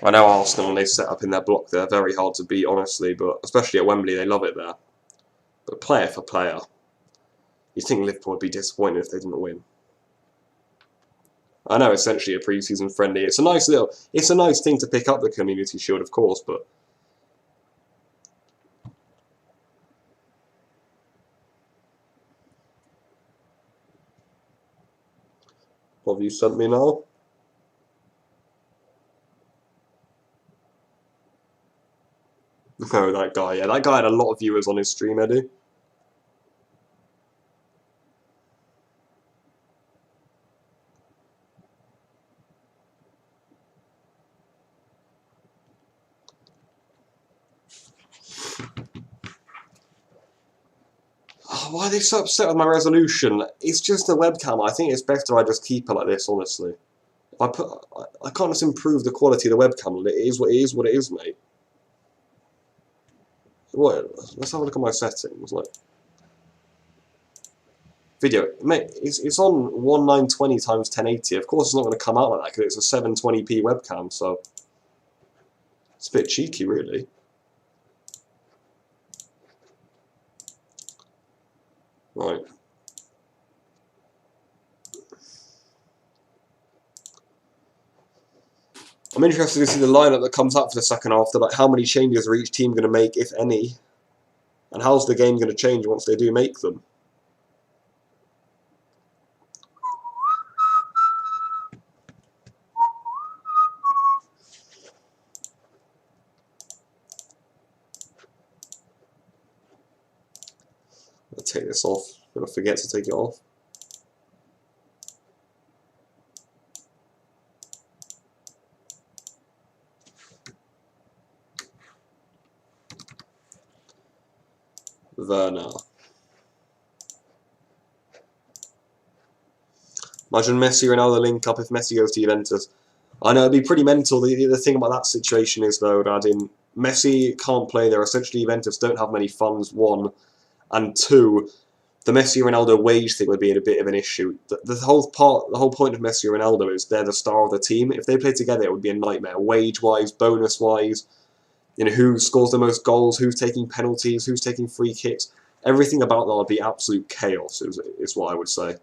I know Arsenal, when they set up in their block, they're very hard to beat, honestly, but especially at Wembley, they love it there. But player for player, you'd think Liverpool would be disappointed if they didn't win. I know, essentially a pre-season friendly. It's a nice thing to pick up the Community Shield, of course, but what have you sent me now? No, that guy. Yeah, that guy had a lot of viewers on his stream, Eddie. Why are they so upset with my resolution? It's just a webcam. I think it's better I just keep it like this, honestly. I can't just improve the quality of the webcam. It is what it is, mate. What? Let's have a look at my settings. Like, video, mate. It's on 1920 times 1080. Of course, it's not going to come out like that because it's a 720p webcam. So it's a bit cheeky, really. Right. I'm interested to see the lineup that comes up for the second half. Like, how many changes are each team going to make, if any? And how's the game going to change once they do make them? I'll take this off. I'm going to forget to take it off. Werner. Imagine Messi Ronaldo link up if Messi goes to Juventus. I know, it'd be pretty mental. The thing about that situation is, though, that Messi can't play there. Essentially, Juventus don't have many funds, one. And two, the Messi Ronaldo wage thing would be a bit of an issue. The whole point of Messi Ronaldo is they're the star of the team. If they play together, it would be a nightmare. Wage-wise, bonus-wise. You know, who scores the most goals, who's taking penalties, who's taking free kicks. Everything about that would be absolute chaos, is what I would say.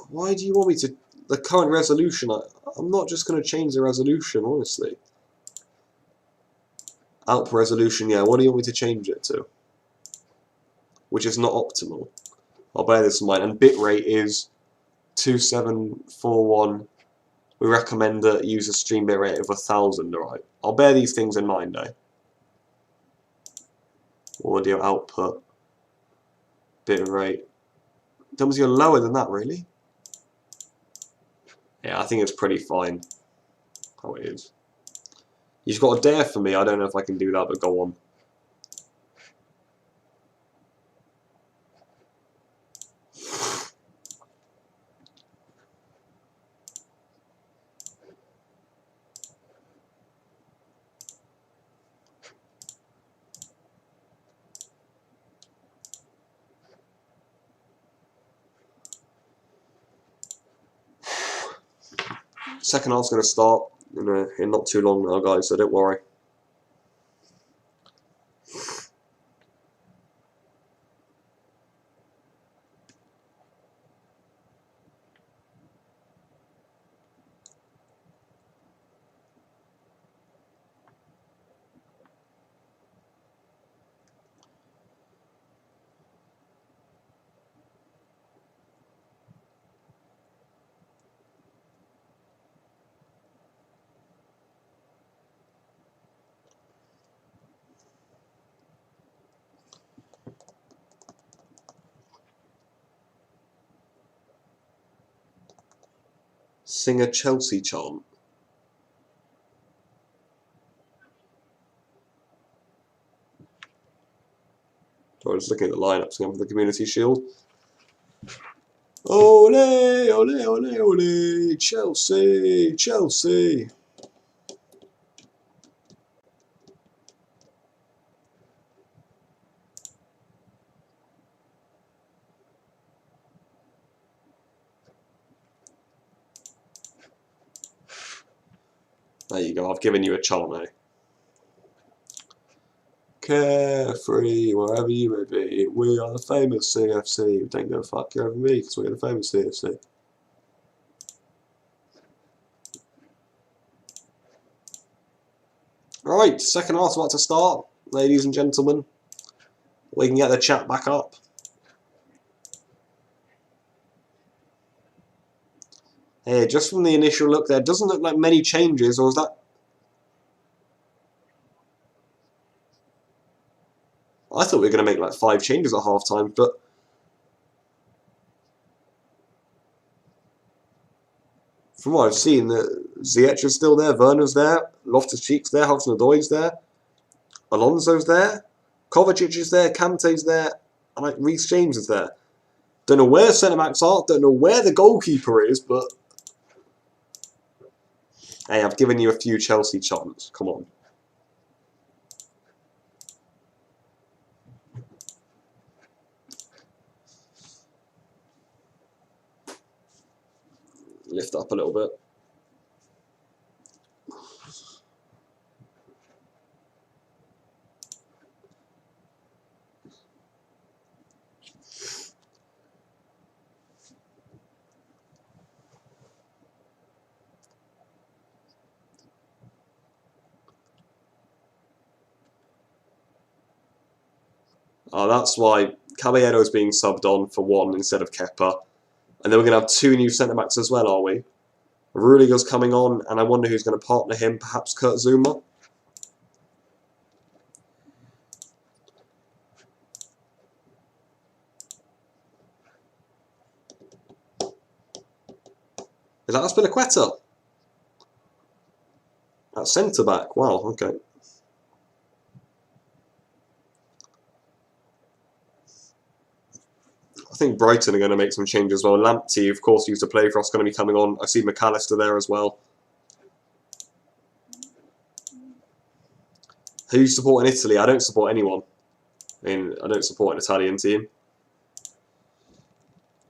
Why do you want me to... The current resolution, I'm not just going to change the resolution, honestly. Output resolution, yeah, what do you want me to change it to? Which is not optimal. I'll bear this in mind. And bitrate is 2741. We recommend that you use a stream bitrate of 1000, alright? I'll bear these things in mind, eh? Audio output. Bitrate. Dummies, you're lower than that, really? Yeah, I think it's pretty fine how it is. You've got a dare for me. I don't know if I can do that, but go on. Second half's going to start in not too long now, guys, so don't worry. Sing a Chelsea chant. So I was looking at the lineups again for the Community Shield. Ole, ole, ole, ole, Chelsea, Chelsea. There you go, I've given you a chant, eh? Carefree, wherever you may be, we are the famous CFC. Don't give a fuck, you're over me, because we're the famous CFC. Right, second half's about to start, ladies and gentlemen. We can get the chat back up. Hey, just from the initial look there, doesn't look like many changes, or is that... I thought we were going to make like 5 changes at half-time, but... From what I've seen, Ziyech is still there, Werner's there, Loftus-Cheek's there, Hudson-Odoi's there, Alonso's there, Kovacic is there, Kante's there, and like Reece James is there. Don't know where centre-backs are, don't know where the goalkeeper is, but... Hey, I've given you a few Chelsea chants, come on. Lift up a little bit. Oh, that's why Caballero is being subbed on for 1 instead of Kepa. And then we're going to have 2 new centre-backs as well, are we? Rudiger's coming on, and I wonder who's going to partner him. Perhaps Kurt Zouma? Is that Azpilicueta? At centre-back? Wow, okay. I think Brighton are going to make some changes as well. Lamptey, of course, used to play for us, going to be coming on. I see McAllister there as well. Who you support in Italy? I don't support anyone. I mean, I don't support an Italian team.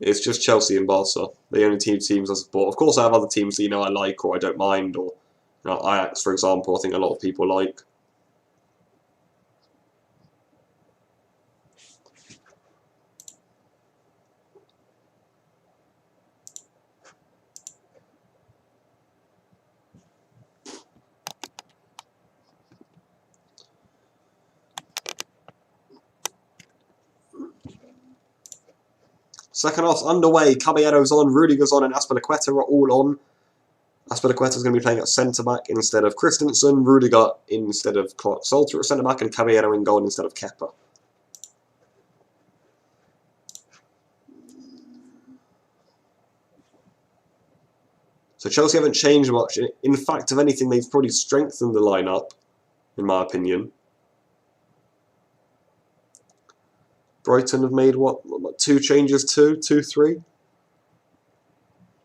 It's just Chelsea and Barca. The only two teams I support. Of course, I have other teams that I like or I don't mind, or Ajax, for example. I think a lot of people like. Second half's underway. Caballero's on, Rudiger's on, and Azpilicueta are all on. Azpilicueta's going to be playing at centre-back instead of Christensen, Rudiger instead of Clark-Salter at centre-back, and Caballero in goal instead of Kepa. So Chelsea haven't changed much. In fact, if anything, they've probably strengthened the lineup, in my opinion. Brighton have made, what 2 changes? 2, 3?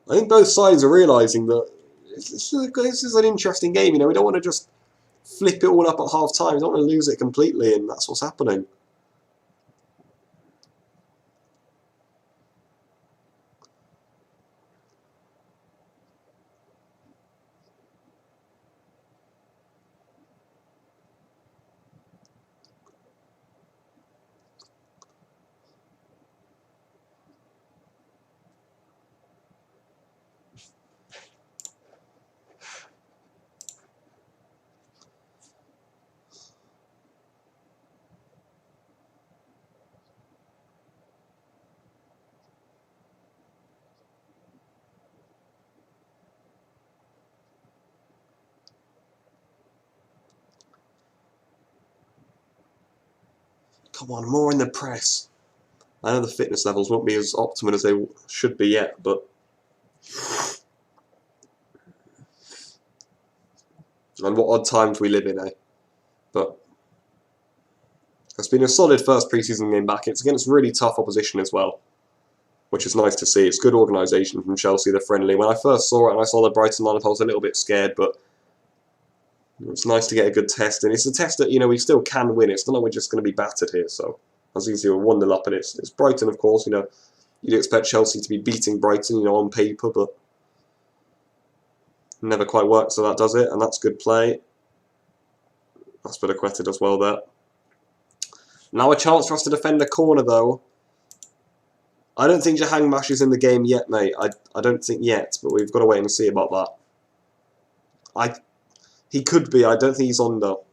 I think both sides are realising that this is an interesting game. We don't want to just flip it all up at half-time. We don't want to lose it completely, and that's what's happening. Come on, more in the press. I know the fitness levels won't be as optimal as they should be yet, but... And what odd times we live in, eh? But... It's been a solid first pre-season game back. It's against really tough opposition as well, which is nice to see. It's good organisation from Chelsea, they're friendly. When I first saw it and I saw the Brighton lineup, I was a little bit scared, but... It's nice to get a good test, and it's a test that, we still can win. It's not like we're just going to be battered here, so... As you can see, we're 1-0 up, and it's Brighton, of course. You'd expect Chelsea to be beating Brighton, on paper, but never quite works, so that does it, and that's good play. Azpilicueta does well there. Now a chance for us to defend the corner, though. I don't think Jahanbakhsh is in the game yet, mate. I don't think yet, but we've got to wait and see about that. He could be. I don't think he's on, though.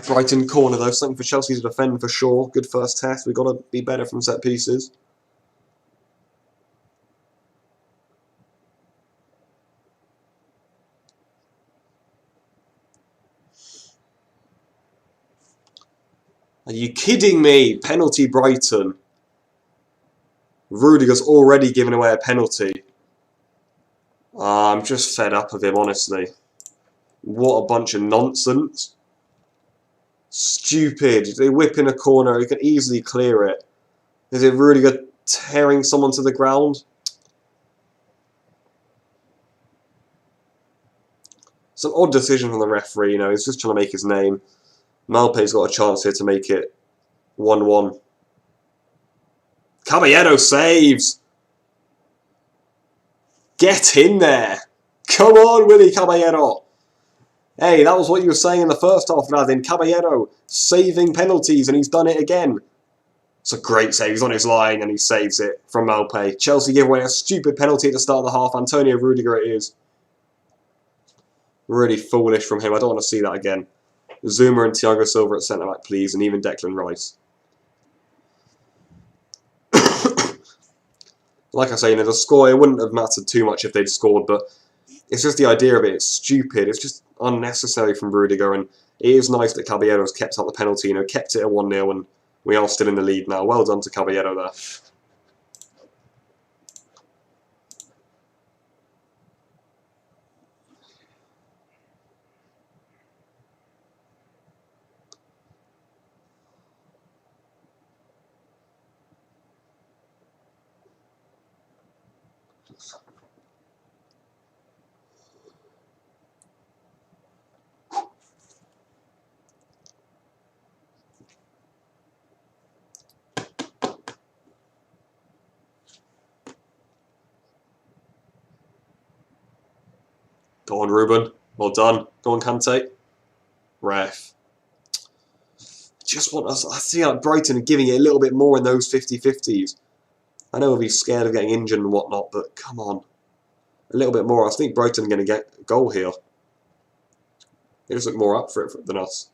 Brighton corner, though. Something for Chelsea to defend for sure. Good first test. We've got to be better from set pieces. Are you kidding me? Penalty Brighton. Rudiger's already given away a penalty. I'm just fed up of him, honestly. What a bunch of nonsense. Stupid. They whip in a corner. He can easily clear it. Is it Rudiger tearing someone to the ground? It's an odd decision from the referee. He's just trying to make his name. Malpe's got a chance here to make it 1-1. Caballero saves! Get in there! Come on, Willy Caballero! Hey, that was what you were saying in the first half, Radin. Caballero saving penalties, and he's done it again. It's a great save. He's on his line, and he saves it from Malpe. Chelsea give away a stupid penalty at the start of the half. Antonio Rudiger it is. Really foolish from him. I don't want to see that again. Zuma and Thiago Silva at centre-back, please, and even Declan Rice. Like I say, the score, it wouldn't have mattered too much if they'd scored, but it's just the idea of it. It's stupid. It's just unnecessary from Rudiger, and it is nice that Caballero's kept up the penalty, kept it at 1-0, and we are still in the lead now. Well done to Caballero there. Go on, Ruben. Well done. Go on, Kante. Ref. Just want us. I see like Brighton giving it a little bit more in those 50-50s. I know he'll be scared of getting injured and whatnot, but come on. A little bit more. I think Brighton are going to get a goal here. They just look more up for it than us.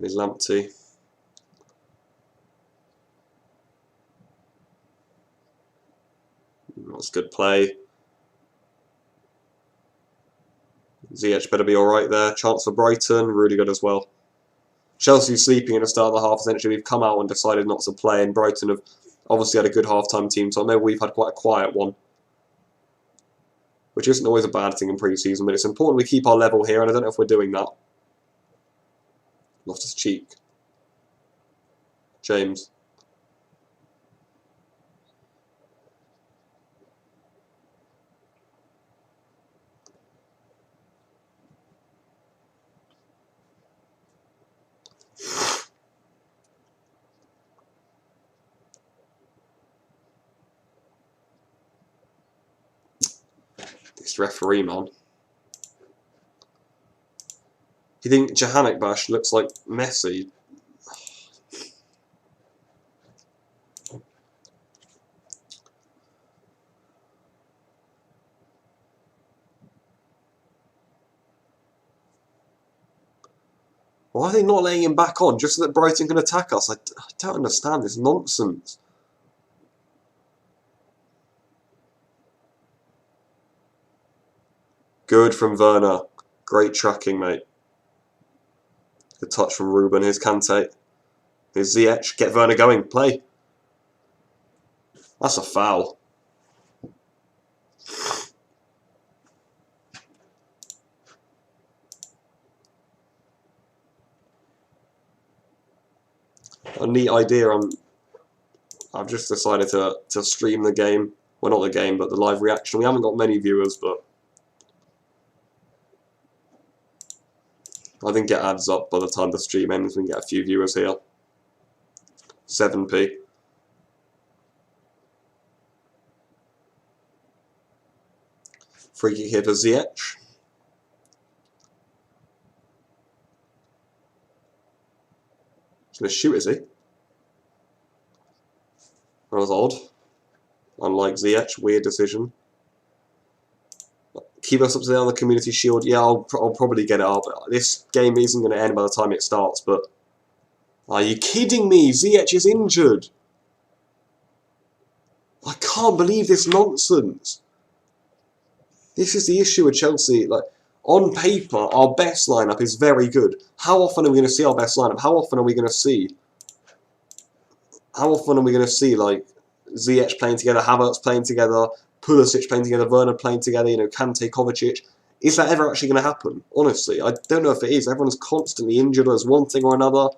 There's Lamptey. That's good play. Ziyech better be alright there. Chance for Brighton. Really good as well. Chelsea sleeping in the start of the half. Essentially, we've come out and decided not to play, and Brighton have obviously had a good half-time team, so I know we've had quite a quiet one, which isn't always a bad thing in pre-season, but it's important we keep our level here, and I don't know if we're doing that. Loftus-Cheek. James. This referee, man. You think Jahanekbash looks like Messi? Why are they not letting him back on just so that Brighton can attack us? I don't understand this nonsense. Good from Werner. Great tracking, mate. Good touch from Ruben. Here's Kante. Here's Ziyech. Get Werner going. Play. That's a foul. A neat idea. I've just decided to stream the game. Well, not the game, but the live reaction. We haven't got many viewers, but I think it adds up by the time the stream ends. We can get a few viewers here. 7p. Free kick here for Ziyech. He's going to shoot, is he? That was odd. Unlike Ziyech, weird decision. Keep us up to date on the Community Shield. Yeah, I'll probably get it up. This game isn't going to end by the time it starts, but... Are you kidding me? Ziyech is injured. I can't believe this nonsense. This is the issue with Chelsea. Like, on paper, our best lineup is very good. How often are we going to see our best lineup? How often are we going to see... like, Ziyech playing together, Havertz playing together, Pulisic playing together, Werner playing together, you know, Kante, Kovacic. Is that ever actually going to happen? Honestly, I don't know if it is. Everyone's constantly injured or there's one thing or another.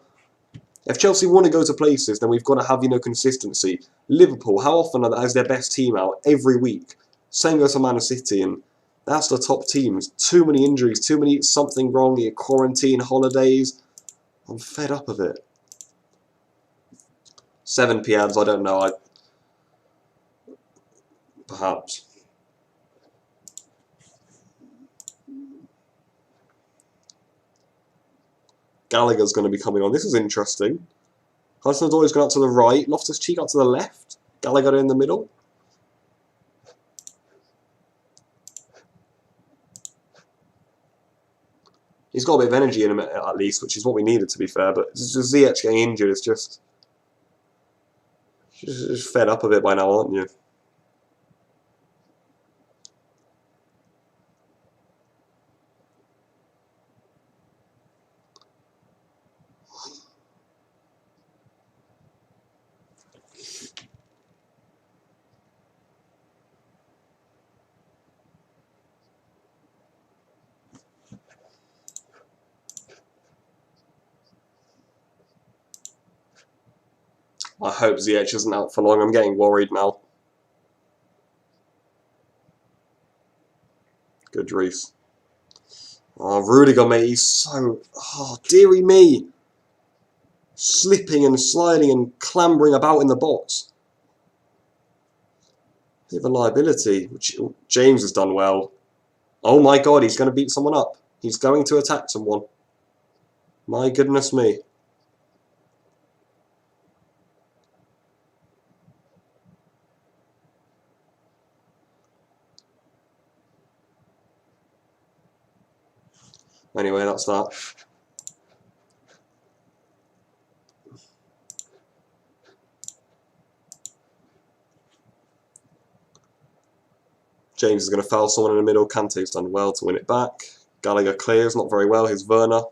If Chelsea want to go to places, then we've got to have, you know, consistency. Liverpool, how often has their best team out? Every week. Same goes for Man City, and that's the top teams. Too many injuries, too many something wrong, quarantine, holidays. I'm fed up of it. 7p ads, I don't know. Perhaps. Gallagher's going to be coming on. This is interesting. Hudson-Odoi is going out to the right. Loftus-Cheek out to the left. Gallagher in the middle. He's got a bit of energy in him at least, which is what we needed, to be fair. But just Ziyech getting injured is just fed up a bit by now, aren't you? I hope Ziyech isn't out for long. I'm getting worried now. Good Reese. Oh, Rudiger, mate, he's so... Oh, dearie me. Slipping and sliding and clambering about in the box. Bit of a liability. James has done well. Oh my god, he's going to beat someone up. He's going to attack someone. My goodness me. Anyway, that's that. James is going to foul someone in the middle. Kante's done well to win it back. Gallagher clears, not very well. Here's Werner.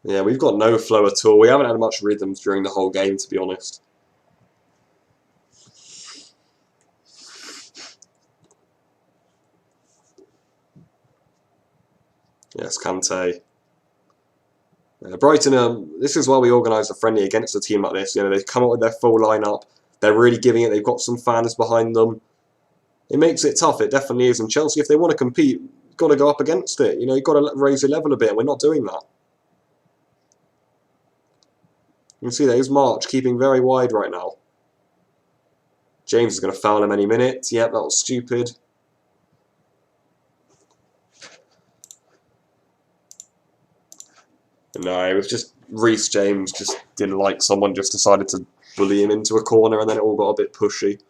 Yeah, we've got no flow at all. We haven't had much rhythms during the whole game, to be honest. Yes, Kante. Brighton, this is why we organise a friendly against a team like this. You know, they come up with their full lineup. They're really giving it. They've got some fans behind them. It makes it tough. It definitely is. And Chelsea, if they want to compete, you've got to go up against it. You know, you've got to raise your level a bit, and we're not doing that. You can see there's March keeping very wide right now. James is going to foul him any minute. Yep, that was stupid. No, it was just Reece James just didn't like someone, just decided to bully him into a corner, and then it all got a bit pushy.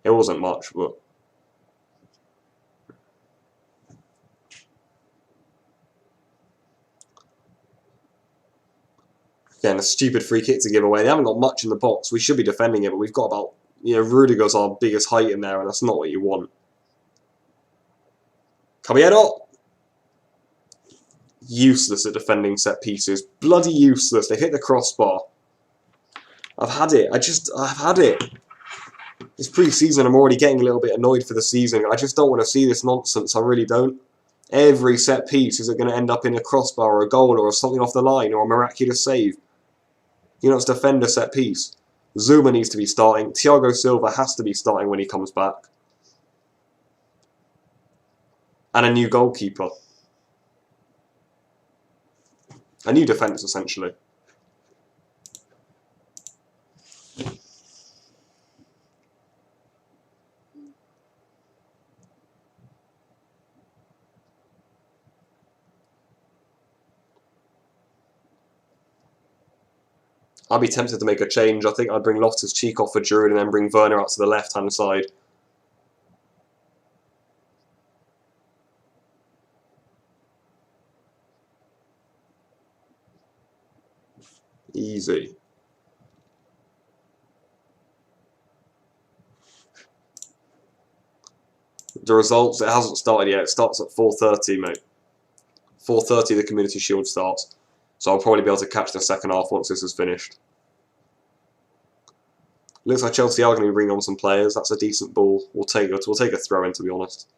It wasn't much, but... Again, a stupid free kick to give away. They haven't got much in the box. We should be defending it, but we've got about... You know, Rudiger's our biggest height in there, and that's not what you want. Caballero! Useless at defending set pieces. Bloody useless. They've hit the crossbar. I've had it. I've had it. It's pre-season. I'm already getting a little bit annoyed for the season. I just don't want to see this nonsense. I really don't. Every set piece is going to end up in a crossbar or a goal or something off the line or a miraculous save. You know, it's defend a set piece. Zuma needs to be starting. Thiago Silva has to be starting when he comes back. And a new goalkeeper. A new defence, essentially. I'd be tempted to make a change. I think I'd bring Loftus-Cheek off for Giroud and then bring Werner out to the left-hand side. Easy. The results, it hasn't started yet. It starts at 4:30, mate. 4:30 the Community Shield starts. So I'll probably be able to catch the second half once this is finished. Looks like Chelsea are going to bring on some players. That's a decent ball. We'll take a throw in, to be honest.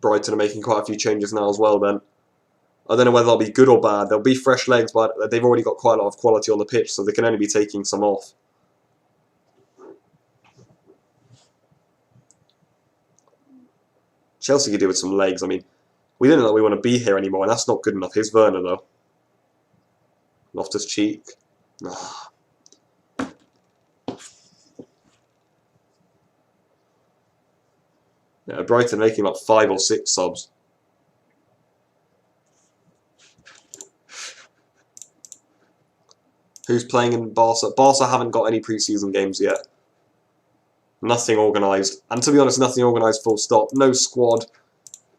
Brighton are making quite a few changes now as well then. I don't know whether they'll be good or bad. They'll be fresh legs, but they've already got quite a lot of quality on the pitch, so they can only be taking some off. Chelsea could do with some legs. I mean, we don't know that we want to be here anymore, and that's not good enough. Here's Werner, though. Loftus-Cheek. Yeah, Brighton making like 5 or 6 subs. Who's playing in Barca? Barca haven't got any pre-season games yet. Nothing organised. And to be honest, nothing organised full stop. No squad.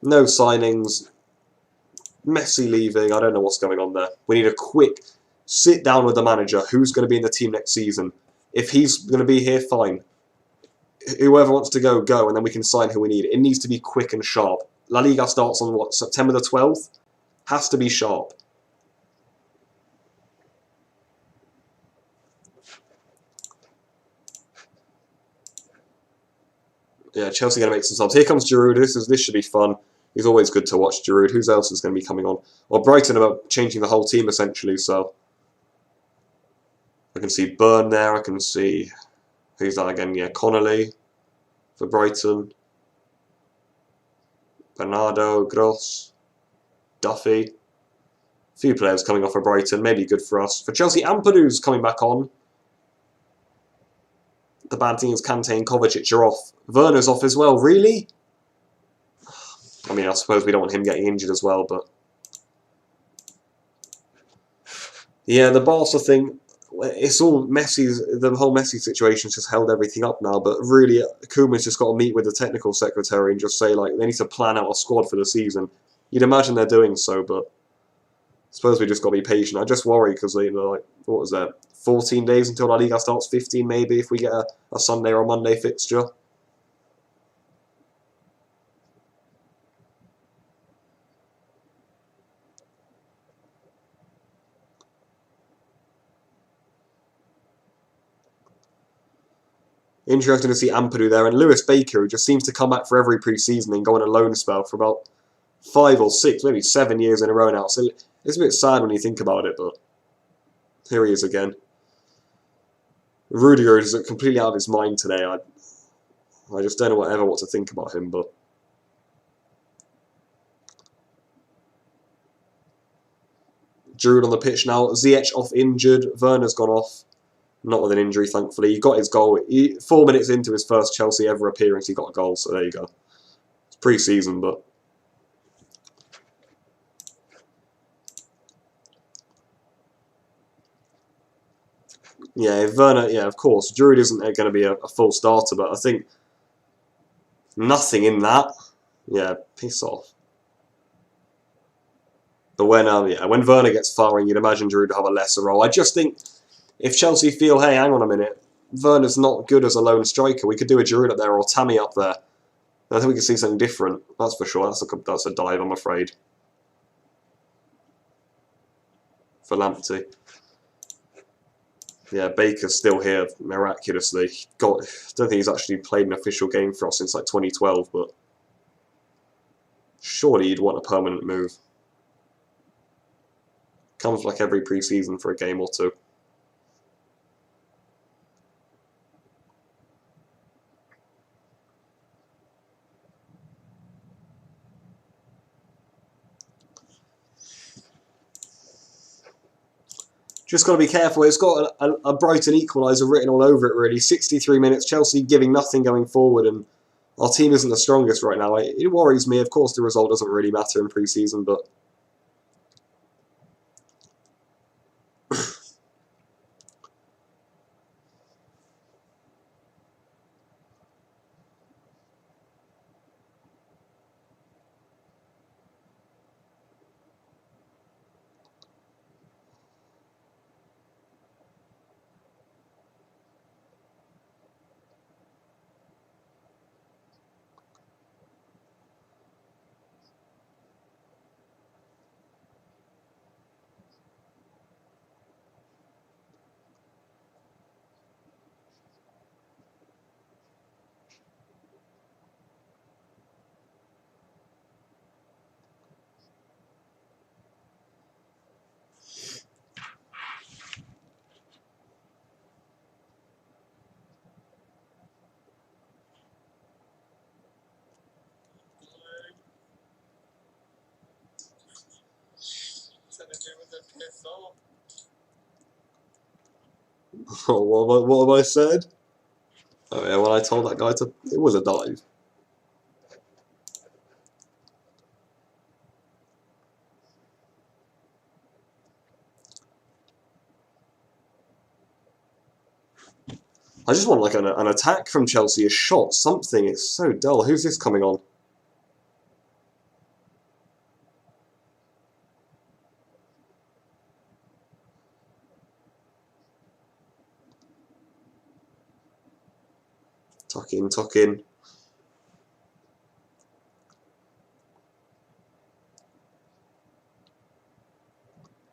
No signings. Messi leaving. I don't know what's going on there. We need a quick sit down with the manager. Who's going to be in the team next season? If he's going to be here, fine. Whoever wants to go, go, and then we can sign who we need. It needs to be quick and sharp. La Liga starts on what, September the 12th? Has to be sharp. Yeah, Chelsea going to make some subs. Here comes Giroud. This should be fun. He's always good to watch, Giroud. Who else is going to be coming on? Well, Brighton are changing the whole team, essentially, so... I can see Burn there. I can see... Who's that again? Yeah, Connolly for Brighton. Bernardo, Gross, Duffy. A few players coming off for Brighton. Maybe good for us. For Chelsea, Ampadu's coming back on. The bad thing is Kante and Kovacic are off. Werner's off as well. Really? I mean, I suppose we don't want him getting injured as well, but... Yeah, the Barca thing, it's all Messi's... The whole Messi situation's just held everything up now, but really, Koeman's just got to meet with the technical secretary and just say, like, they need to plan out a squad for the season. You'd imagine they're doing so, but... I suppose we just got to be patient. I just worry because, you know, like, what was that? 14 days until La Liga starts, 15 maybe, if we get a Sunday or a Monday fixture. Interesting to see Ampadu there, and Lewis Baker, who just seems to come back for every pre-season and go on a loan spell for about 5 or 6, maybe 7 years in a row now. So it's a bit sad when you think about it, but here he is again. Rudiger is completely out of his mind today. I just don't know what to think about him, but... Giroud on the pitch now. Ziyech off injured. Werner's gone off. Not with an injury, thankfully. He got his goal. 4 minutes into his first Chelsea ever appearance, he got a goal, so there you go. It's pre-season, but... Yeah, Werner, yeah, of course. Giroud isn't going to be a full starter, but I think nothing in that. Yeah, piss off. But when Werner gets firing, you'd imagine Giroud to have a lesser role. I just think if Chelsea feel, hey, hang on a minute, Werner's not good as a lone striker, we could do a Giroud up there or Tammy up there. I think we could see something different. That's for sure. That's a dive, I'm afraid. For Lamptey. Yeah, Baker's still here miraculously. I don't think he's actually played an official game for us since like 2012, but surely you'd want a permanent move. Comes like every pre-season for a game or two. Just got to be careful. It's got a Brighton equaliser written all over it, really. 63 minutes, Chelsea giving nothing going forward, and our team isn't the strongest right now. It worries me. Of course, the result doesn't really matter in pre-season, but... what have I said? Oh yeah, well I told that guy to... It was a dive. I just want like an attack from Chelsea, a shot, something. It's so dull. Who's this coming on? Tuck in, tuck in.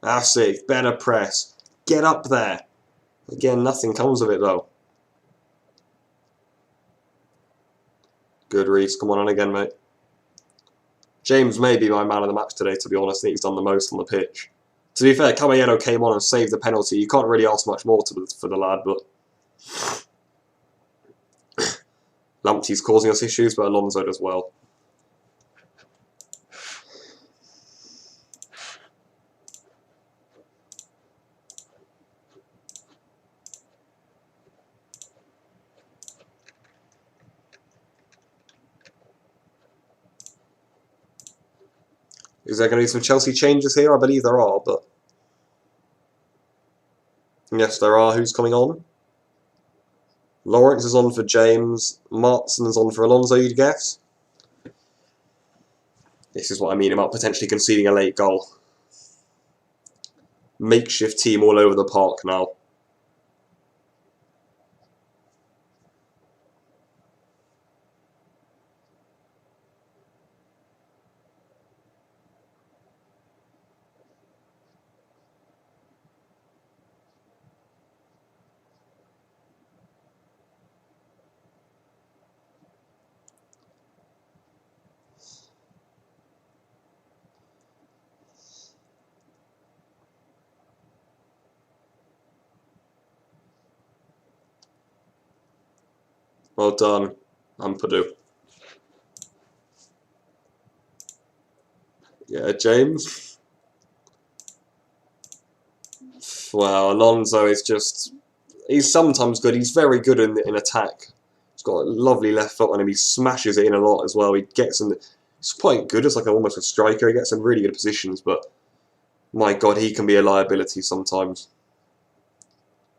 That's it. Better press. Get up there. Again, nothing comes of it though. Good, Reece. Come on again, mate. James may be my man of the match today, to be honest. I think he's done the most on the pitch. To be fair, Caballero came on and saved the penalty. You can't really ask much more for the lad, but Lamptey's causing us issues, but Alonso does well. Is there going to be some Chelsea changes here? I believe there are, but... Yes, there are. Who's coming on? Lawrence is on for James. Martson is on for Alonso, you'd guess. This is what I mean about potentially conceding a late goal. Makeshift team all over the park now. Well done, Ampadu. Yeah, James. Well, Alonso is just... He's sometimes good. He's very good in attack. He's got a lovely left foot on him. He smashes it in a lot as well. He gets in... He's quite good as almost a striker. He gets in really good positions, but... My God, he can be a liability sometimes.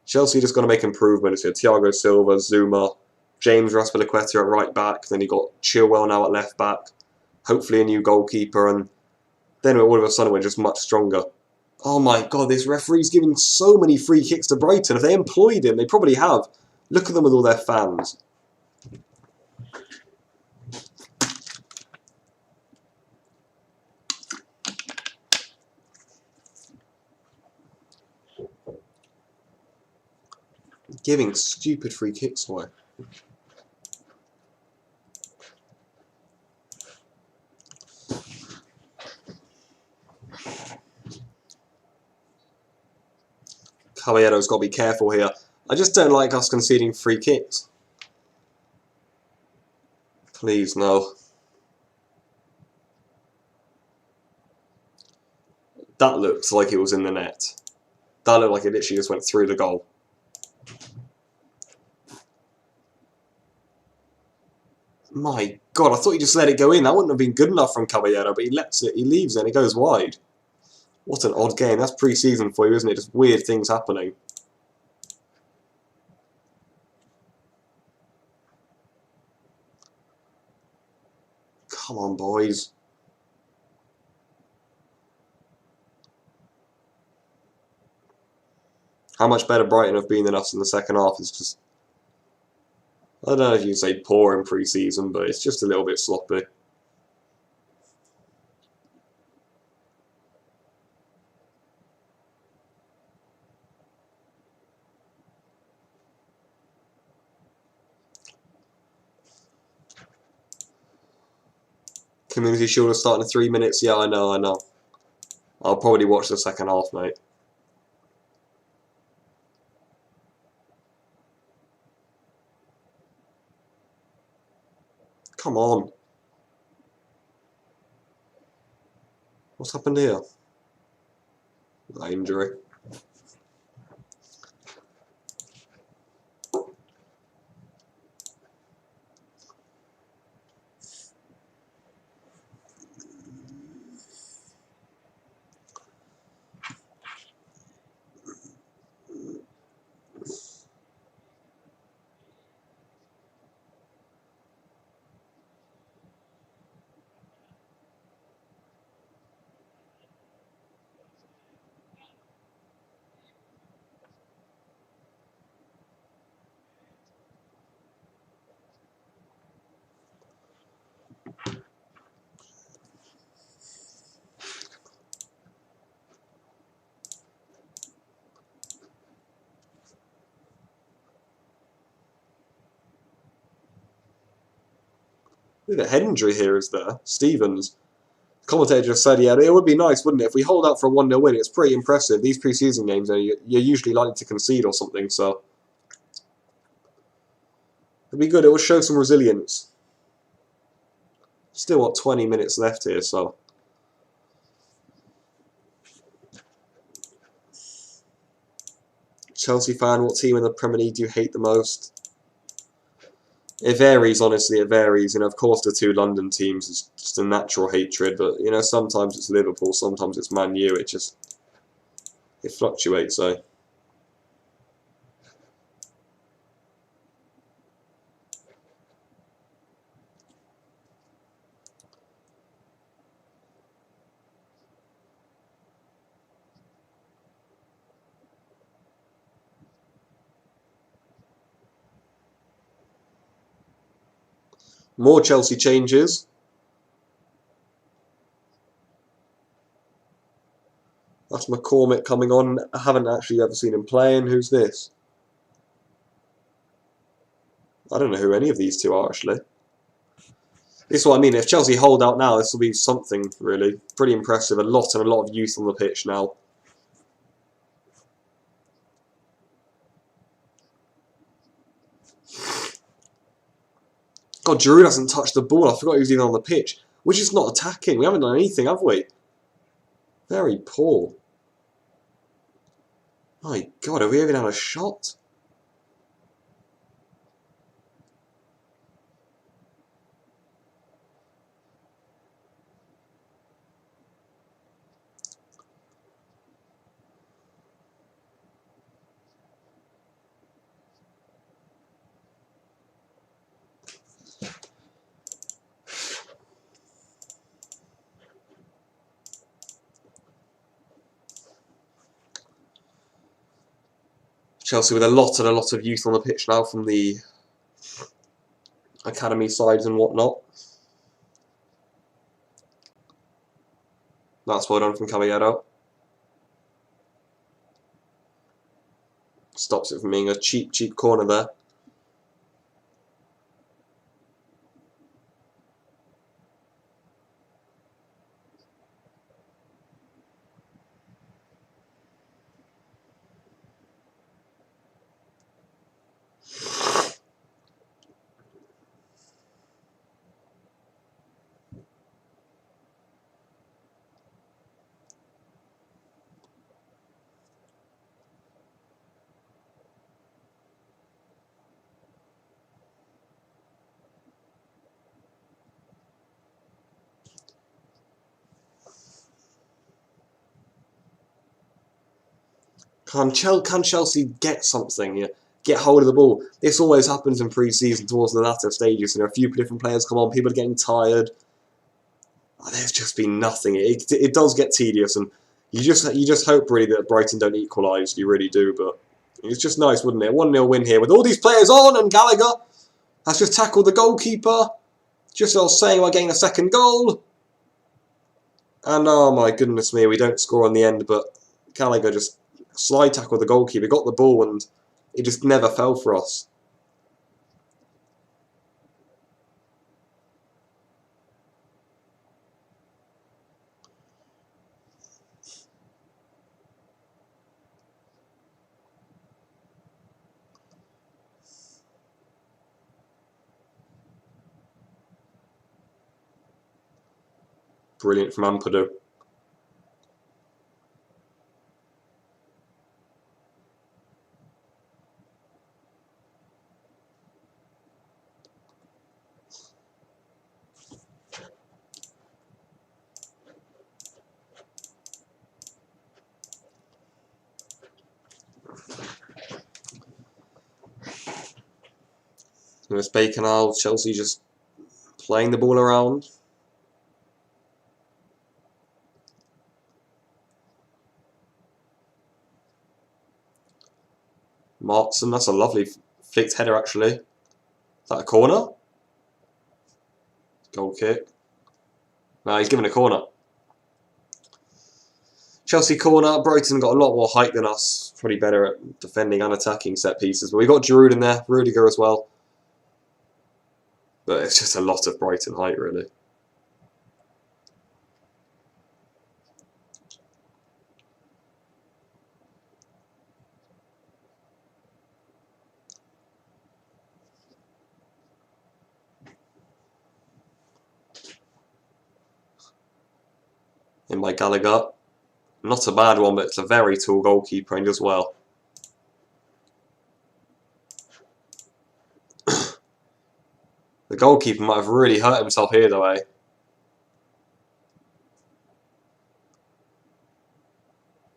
Chelsea just got to make improvements here. Thiago Silva, Zuma... James Azpilicueta at right back, then you got Chilwell now at left back, hopefully a new goalkeeper, and then all of a sudden we're just much stronger. Oh my God, this referee's giving so many free kicks to Brighton. If they employed him, they probably have. Look at them with all their fans. Giving stupid free kicks away. Caballero's got to be careful here. I just don't like us conceding free kicks. Please, no. That looked like it was in the net. That looked like it literally just went through the goal. My God, I thought he just let it go in. That wouldn't have been good enough from Caballero, but he lets it, he leaves it and it goes wide. What an odd game. That's pre-season for you, isn't it? Just weird things happening. Come on, boys. How much better Brighton have been than us in the second half is just... I don't know if you'd say poor in pre-season, but it's just a little bit sloppy. Community Shield is starting in 3 minutes. Yeah, I know. I'll probably watch the second half, mate. Come on. What's happened here? That injury. Look at the head injury here is there. Stevens. The commentator just said, yeah, it would be nice, wouldn't it? If we hold out for a 1-0 win, it's pretty impressive. These pre-season games, you're usually likely to concede or something, so... It'd be good, it will show some resilience. Still, what, 20 minutes left here, so... Chelsea fan, what team in the Premier League do you hate the most? It varies, honestly, it varies. You know, of course the two London teams is just a natural hatred, but, you know, sometimes it's Liverpool, sometimes it's Man U, it fluctuates, so... More Chelsea changes. That's McCormick coming on. I haven't actually ever seen him playing. Who's this? I don't know who any of these two are, actually. This is what I mean. If Chelsea hold out now, this will be something, really. Pretty impressive. A lot of youth on the pitch now. God, Giroud hasn't touched the ball. I forgot he was even on the pitch. We're just not attacking. We haven't done anything, have we? Very poor. My God, have we even had a shot? Chelsea with a lot of youth on the pitch now from the academy sides and whatnot. That's well done from Caballero. Stops it from being a cheap corner there. Can Chelsea get something? Yeah, get hold of the ball. This always happens in pre-season towards the latter stages. You know, a few different players come on, people are getting tired. There's just been nothing. It does get tedious, and you just hope really that Brighton don't equalise. You really do, but it's just nice, wouldn't it? 1-0 win here with all these players on, and Gallagher has just tackled the goalkeeper. Just as I was saying, we're getting a second goal. And oh my goodness me, we don't score in the end, but Gallagher just slide tackled the goalkeeper, got the ball, and it just never fell for us. Brilliant from Ampadu. It's Bacon, Chelsea just playing the ball around. Martson, that's a lovely flicked header actually. Is that a corner? Goal kick. No, he's given a corner. Chelsea corner. Brighton got a lot more height than us. Probably better at defending and attacking set pieces. But we got Giroud in there. Rudiger as well. But it's just a lot of Brighton height, really. In by Gallagher. Not a bad one, but it's a very tall goalkeeper and as well. The goalkeeper might have really hurt himself here, though, eh?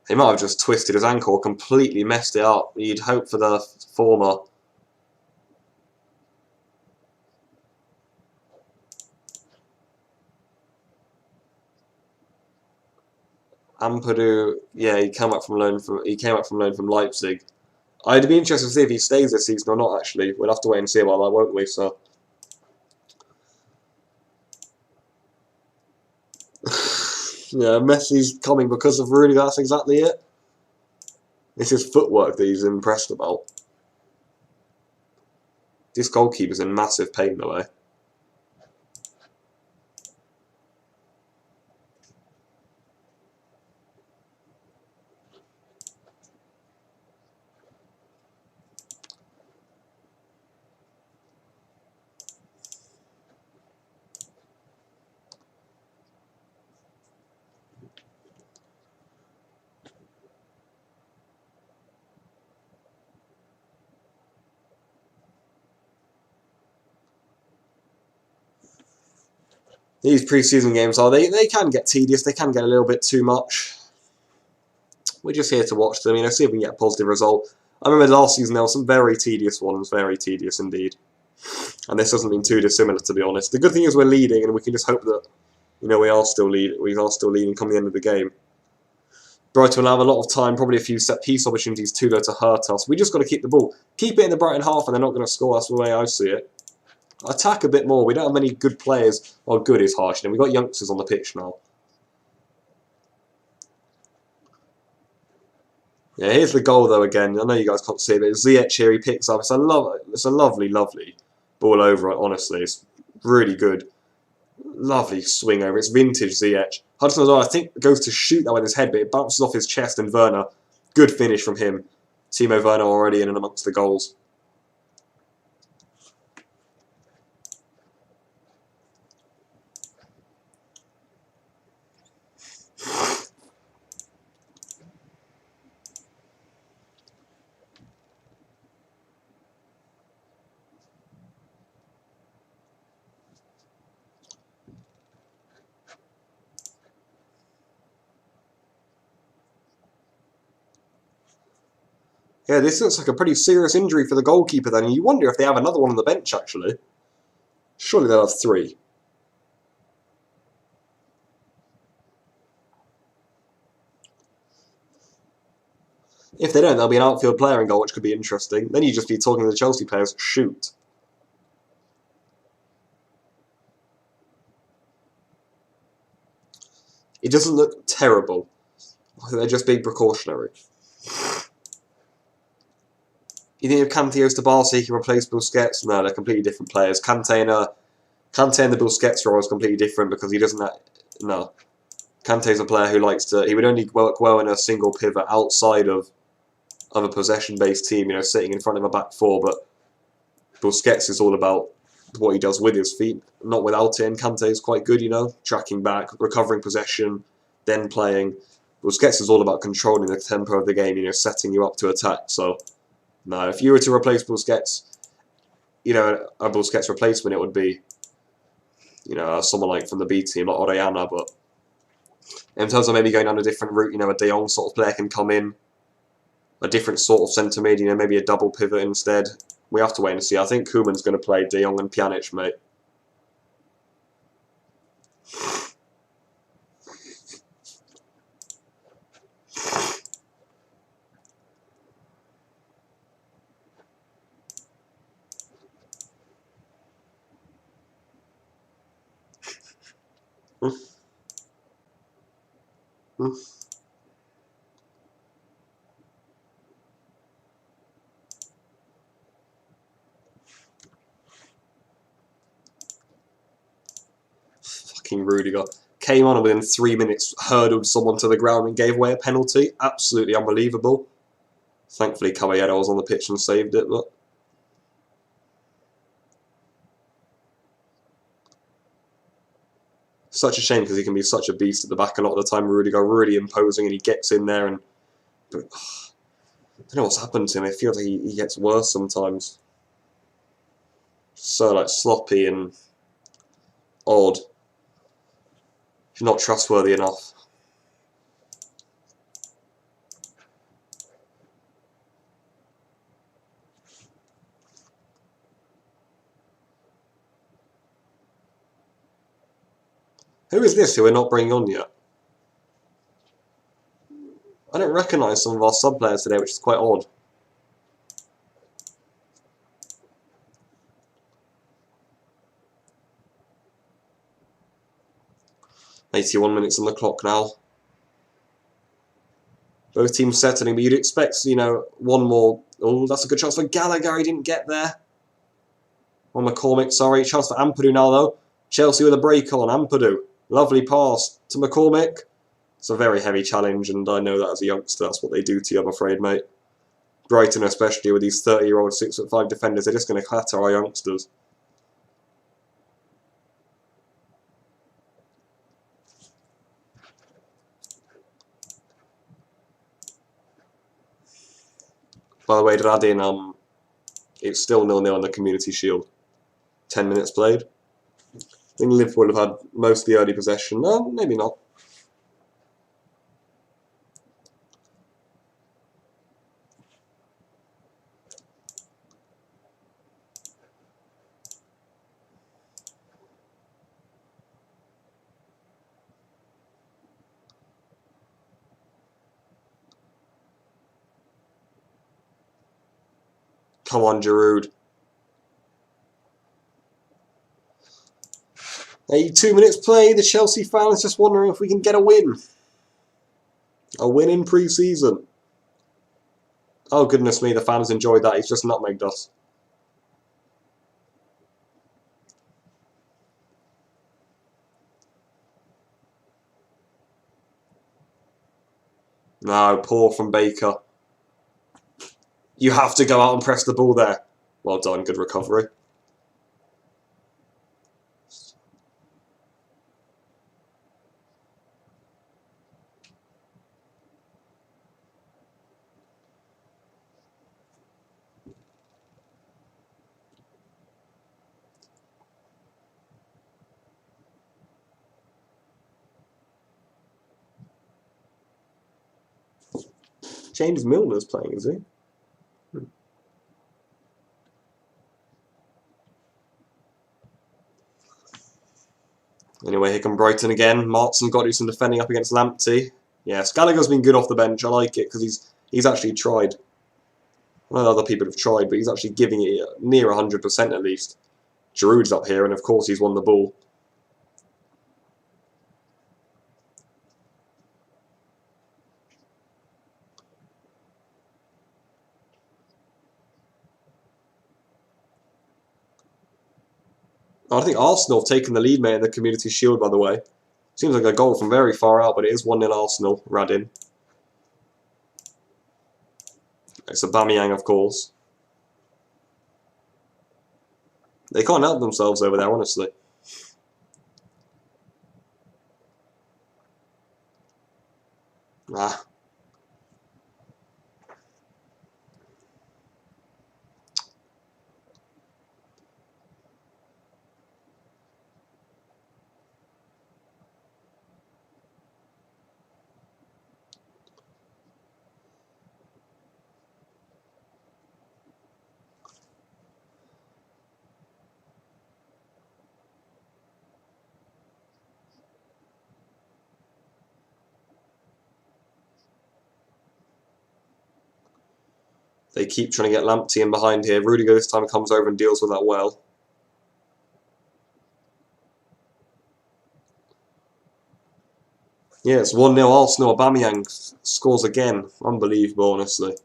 He might have just twisted his ankle or completely messed it up. You'd hope for the former. Ampadu, yeah, he came up from loan from Leipzig. I'd be interested to see if he stays this season or not. Actually, we'll have to wait and see about that, won't we? So, yeah, Messi's coming because of Rooney. That's exactly it. It's his footwork that he's impressed about. This goalkeeper's in massive pain, though, eh? These pre-season games they can get tedious. They can get a little bit too much. We're just here to watch them. See if we can get a positive result. I remember last season there were some very tedious ones, very tedious indeed. And this hasn't been too dissimilar, to be honest. The good thing is we're leading, and we can just hope that we are still leading come the end of the game. Brighton will have a lot of time, probably a few set-piece opportunities too, though, to hurt us. We just got to keep the ball. Keep it in the Brighton half, and they're not going to score. That's the way I see it. Attack a bit more. We don't have many good players. Well, good is harsh. We've got youngsters on the pitch now. Yeah, here's the goal, though, again. I know you guys can't see it, but Ziyech here, he picks up. It's a lovely, lovely ball over, honestly. It's really good. Lovely swing over. It's vintage Ziyech. Hudson-Odoi, I think, goes to shoot that with his head, but it bounces off his chest, and Werner. Good finish from him. Timo Werner already in and amongst the goals. Yeah, this looks like a pretty serious injury for the goalkeeper then, and you wonder if they have another one on the bench, actually. Surely they'll have 3. If they don't, there'll be an outfield player in goal, which could be interesting. Then you'd just be talking to the Chelsea players, shoot. It doesn't look terrible. I think they're just being precautionary. You think if Kante goes to Barca, he can replace Busquets? No, they're completely different players. Kante and the Busquets role is completely different because he doesn't... No. Kante's a player who likes to... He would only work well in a single pivot outside of a possession-based team, sitting in front of a back 4, but Busquets is all about what he does with his feet, not without it, and Kante is quite good, tracking back, recovering possession, then playing. Busquets is all about controlling the tempo of the game, setting you up to attack, so... No, if you were to replace Busquets, a Busquets replacement, it would be, someone like from the B team, like Orellana, but in terms of maybe going down a different route, a De Jong sort of player can come in, a different sort of centre mid, maybe a double pivot instead. We have to wait and see. I think Koeman's going to play De Jong and Pjanic, mate. shocking Rudiger. Came on and within 3 minutes hurdled someone to the ground and gave away a penalty. Absolutely unbelievable. Thankfully Caballero was on the pitch and saved it, but... Such a shame because he can be such a beast at the back a lot of the time. Rudiger really imposing and he gets in there and... But, I don't know what's happened to him. I feel like he gets worse sometimes. So like sloppy and odd. He's not trustworthy enough. Who is this who we're not bringing on yet? I don't recognise some of our sub-players today, which is quite odd. .81 minutes on the clock now. Both teams settling, but you'd expect, you know, one more. Oh, that's a good chance for Gallagher. He didn't get there. Or McCormick, sorry. Chance for Ampadu now, though. Chelsea with a break on. Ampadu. Lovely pass to McCormick. It's a very heavy challenge, and I know that as a youngster, that's what they do to you, I'm afraid, mate. Brighton, especially with these 30-year-old 6'5" defenders, they're just going to clatter our youngsters. By the way, Radin, it's still 0-0 on the Community Shield. 10 minutes played. I think Liverpool have had most of the early possession. No, maybe not. Come on, Giroud. 82 minutes played. The Chelsea fans just wondering if we can get a win. A win in pre-season. Oh, goodness me, the fans enjoyed that. He's just nutmegged us. No, poor from Baker. You have to go out and press the ball there. Well done, good recovery. James Milner's playing, is he? Anyway, here come Brighton again. Martson got to do some defending up against Lamptey. Yes, Gallagher's been good off the bench. I like it because he's actually tried. I know other people have tried, but he's actually giving it near 100% at least. Giroud's up here, and of course he's won the ball. I think Arsenal have taken the lead, mate, in the Community Shield, by the way. Seems like a goal from very far out, but it is 1-0 Arsenal. Radin. It's Aubameyang, of course. They can't help themselves over there, honestly. Ah. They keep trying to get Lamptey in behind here. Rudiger this time comes over and deals with that well. Yeah, it's 1-0 Arsenal. Aubameyang scores again. Unbelievable, honestly.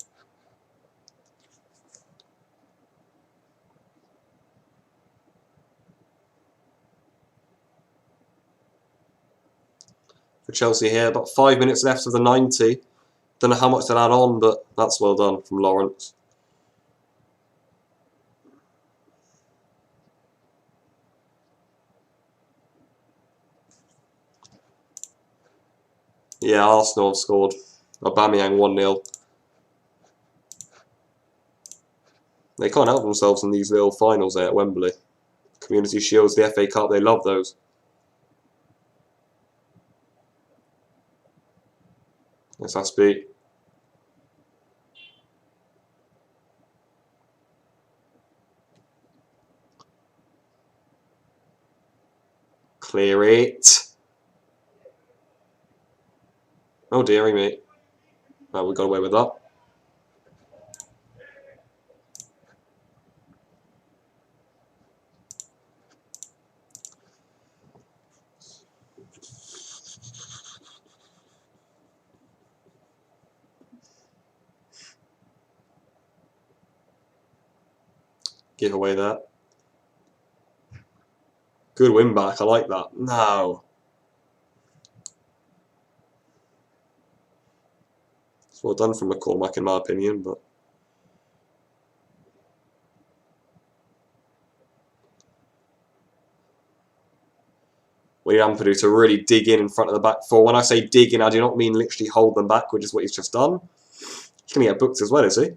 for Chelsea here. About 5 minutes left of the 90. Don't know how much they'll add on, but that's well done from Lawrence. Yeah, Arsenal have scored. Aubameyang 1-0. They can't help themselves in these little finals there at Wembley. Community Shields, the FA Cup, they love those. Yes, that's beat. Clear it. Oh dearie me. Well, we got away with that. Give away that. Good win back, I like that. No. It's well done from McCormack in my opinion, but... we need Ampadu to really dig in front of the back four. When I say dig in, I do not mean literally hold them back, which is what he's just done. He's going to get booked as well, is he?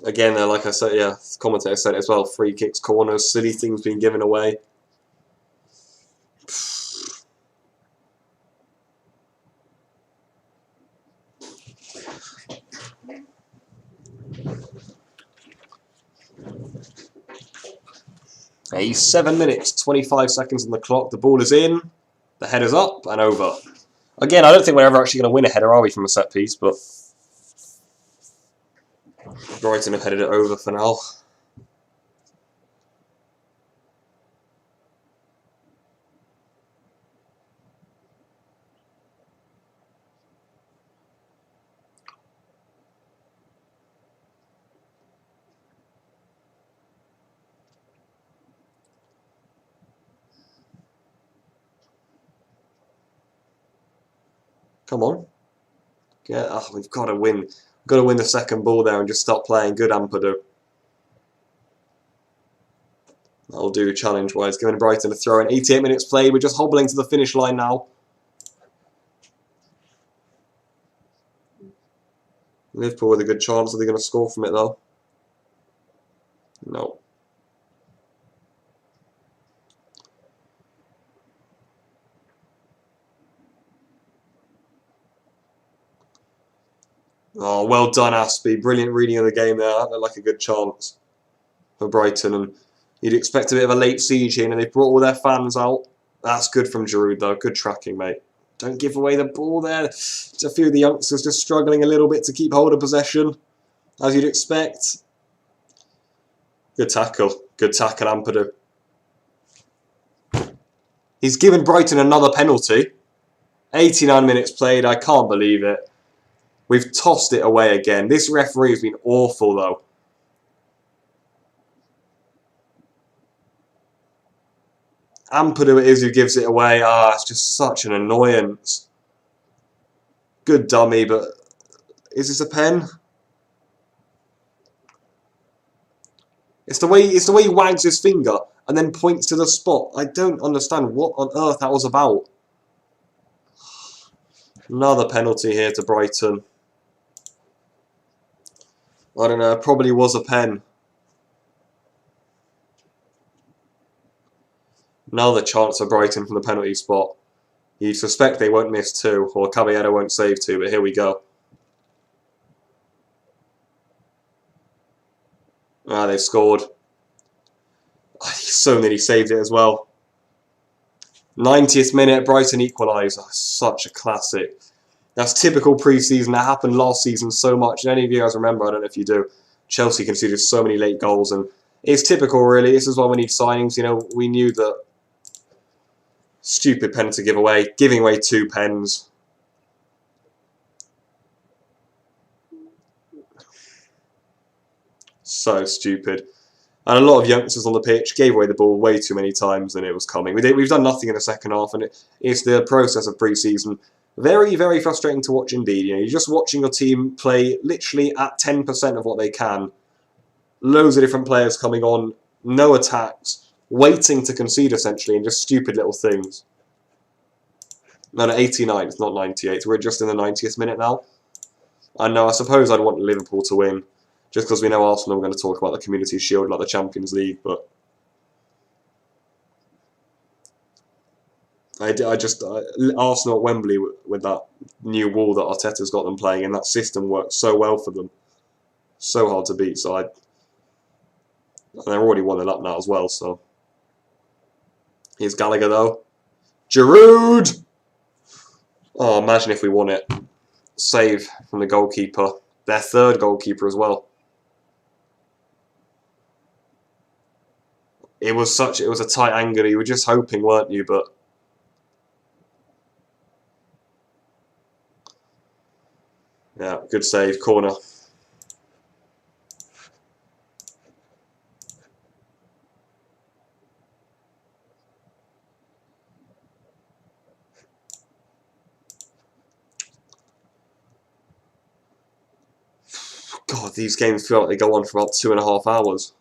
Again, like I said, yeah, the commentator said it as well, free kicks, corners, silly things being given away. Hey, 7 minutes, 25 seconds on the clock, the ball is in, the header's up and over. Again, I don't think we're ever actually going to win a header, are we, from a set piece, but... Brighton have headed it over for now. Come on. Yeah, oh, we've got to win. Got to win the second ball there and just stop playing. Good Ampadu. That'll do challenge-wise. Giving Brighton a throw in. 88 minutes played. We're just hobbling to the finish line now. Liverpool with a good chance. Are they going to score from it though? No. Oh, well done, Aspie. Brilliant reading of the game there. That looked like a good chance for Brighton. And you'd expect a bit of a late siege in, and they brought all their fans out. That's good from Giroud, though. Good tracking, mate. Don't give away the ball there. Just a few of the youngsters just struggling a little bit to keep hold of possession, as you'd expect. Good tackle. Good tackle, Ampadu. He's given Brighton another penalty. 89 minutes played. I can't believe it. We've tossed it away again. This referee has been awful, though. Ampadu it is who gives it away. Ah, it's just such an annoyance. Good dummy, but is this a pen? It's the way he wags his finger and then points to the spot. I don't understand what on earth that was about. Another penalty here to Brighton. I don't know, it probably was a pen. Another chance for Brighton from the penalty spot. You'd suspect they won't miss two, or Caballero won't save two, but here we go. Ah, they've scored. So nearly saved it as well. 90th minute, Brighton equaliser. Such a classic. That's typical pre-season. That happened last season so much. And any of you guys remember, I don't know if you do, Chelsea conceded so many late goals, and it's typical, really. This is why we need signings. You know, we knew that stupid penalty giveaway, giving away 2 pens. So stupid. And a lot of youngsters on the pitch gave away the ball way too many times than it was coming. We've done nothing in the second half, and it's the process of pre-season. Very, very frustrating to watch indeed. You know, you're just watching your team play literally at 10% of what they can. Loads of different players coming on, no attacks, waiting to concede essentially, and just stupid little things. No, 89, it's not 98. We're just in the 90th minute now. And now I suppose I'd want Liverpool to win, just because we know Arsenal are going to talk about the Community Shield like the Champions League, but Arsenal at Wembley with that new wall that Arteta's got them playing, and that system works so well for them. So hard to beat, and they're already 1-0 up now as well, so. Here's Gallagher though. Giroud! Oh, imagine if we won it. Save from the goalkeeper. Their 3rd goalkeeper as well. It was a tight angle. You were just hoping, weren't you? But yeah, good save, corner. God, these games feel like they go on for about 2.5 hours.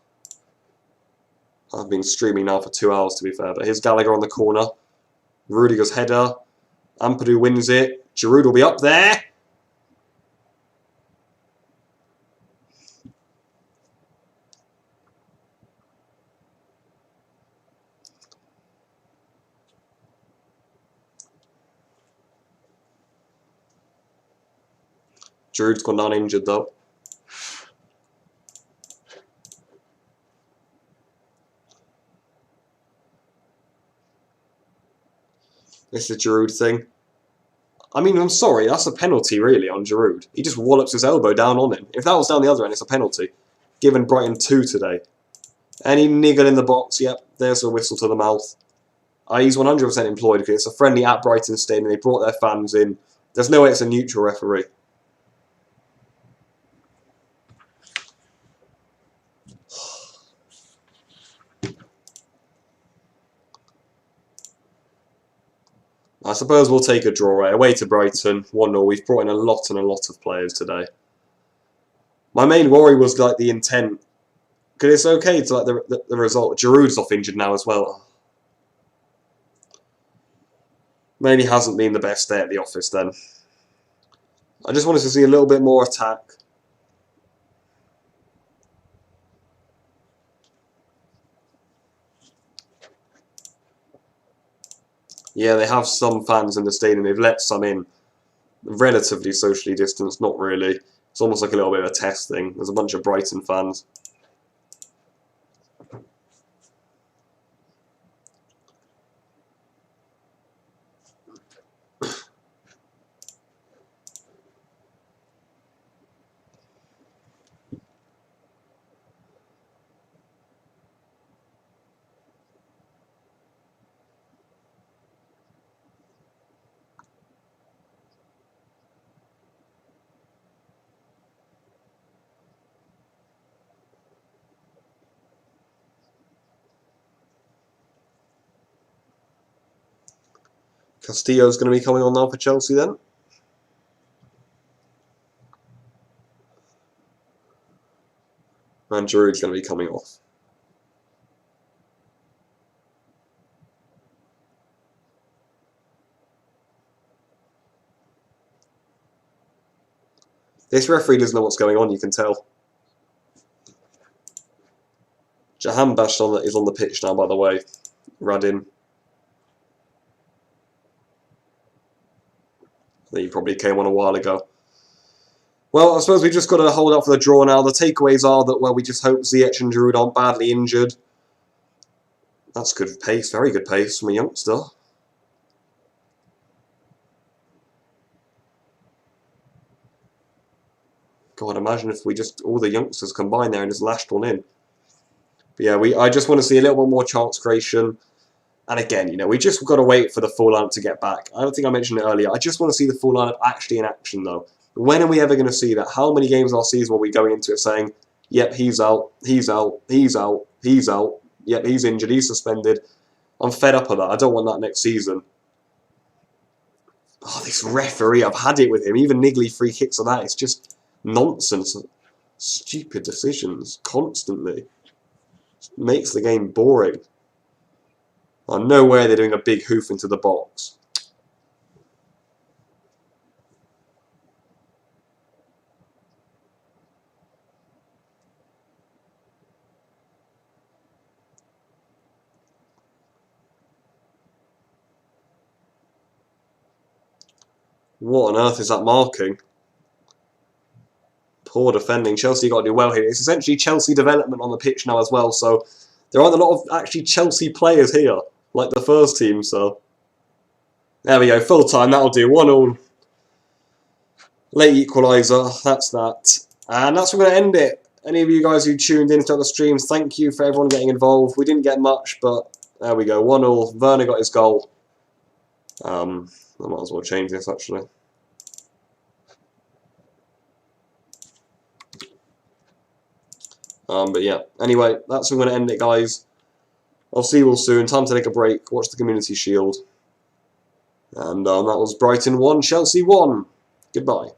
I've been streaming now for 2 hours, to be fair. But here's Gallagher on the corner. Rudiger's header. Ampadu wins it. Giroud will be up there. Giroud's gone down injured though. This is a Giroud thing. I mean, I'm sorry, that's a penalty really on Giroud. He just wallops his elbow down on him. If that was down the other end, it's a penalty. Given Brighton 2 today. Any niggle in the box, yep, there's a whistle to the mouth. He's 100% employed because it's a friendly at Brighton Stadium. They brought their fans in. There's no way it's a neutral referee. I suppose we'll take a draw right away to Brighton, 1-0. We've brought in a lot of players today. My main worry was like the intent, because it's okay to like the result. Giroud's off injured now as well. Maybe hasn't been the best day at the office then. I just wanted to see a little bit more attack. Yeah, they have some fans in the stadium. They've let some in. Relatively socially distanced, not really. It's almost like a little bit of a test thing. There's a bunch of Brighton fans. Castillo's going to be coming on now for Chelsea then. And Giroud's going to be coming off. This referee doesn't know what's going on, you can tell. Jahanbakhsh is on the pitch now, by the way. Radin. He probably came on a while ago. Well, I suppose we've just got to hold out for the draw now. The takeaways are that, well, we just hope Ziyech and Giroud aren't badly injured. That's good pace, very good pace from a youngster. God, imagine if we just, all the youngsters combined there and just lashed one in. But yeah, I just want to see a little bit more chance creation. And again, you know, we just got to wait for the full lineup to get back. I don't think I mentioned it earlier. I just want to see the full lineup actually in action, though. When are we ever going to see that? How many games our season will we go into it saying, yep, he's out, he's out, he's out, he's out, yep, he's injured, he's suspended. I'm fed up of that. I don't want that next season. Oh, this referee, I've had it with him. Even niggly free kicks of that. It's just nonsense. Stupid decisions constantly. Just makes the game boring. Oh, no way they're doing a big hoof into the box. What on earth is that marking? Poor defending. Chelsea got to do well here. It's essentially Chelsea development on the pitch now as well, so there aren't a lot of actually Chelsea players here, like the first team, so... There we go, full time, that'll do. 1-1. Late equaliser, that's that. And that's where we're going to end it. Any of you guys who tuned in throughout the streams, thank you for everyone getting involved. We didn't get much, but there we go. 1-0. Werner got his goal. I might as well change this, actually. But yeah, anyway, that's where we're going to end it, guys. I'll see you all soon. Time to take a break, watch the Community Shield. And that was Brighton 1, Chelsea 1. Goodbye.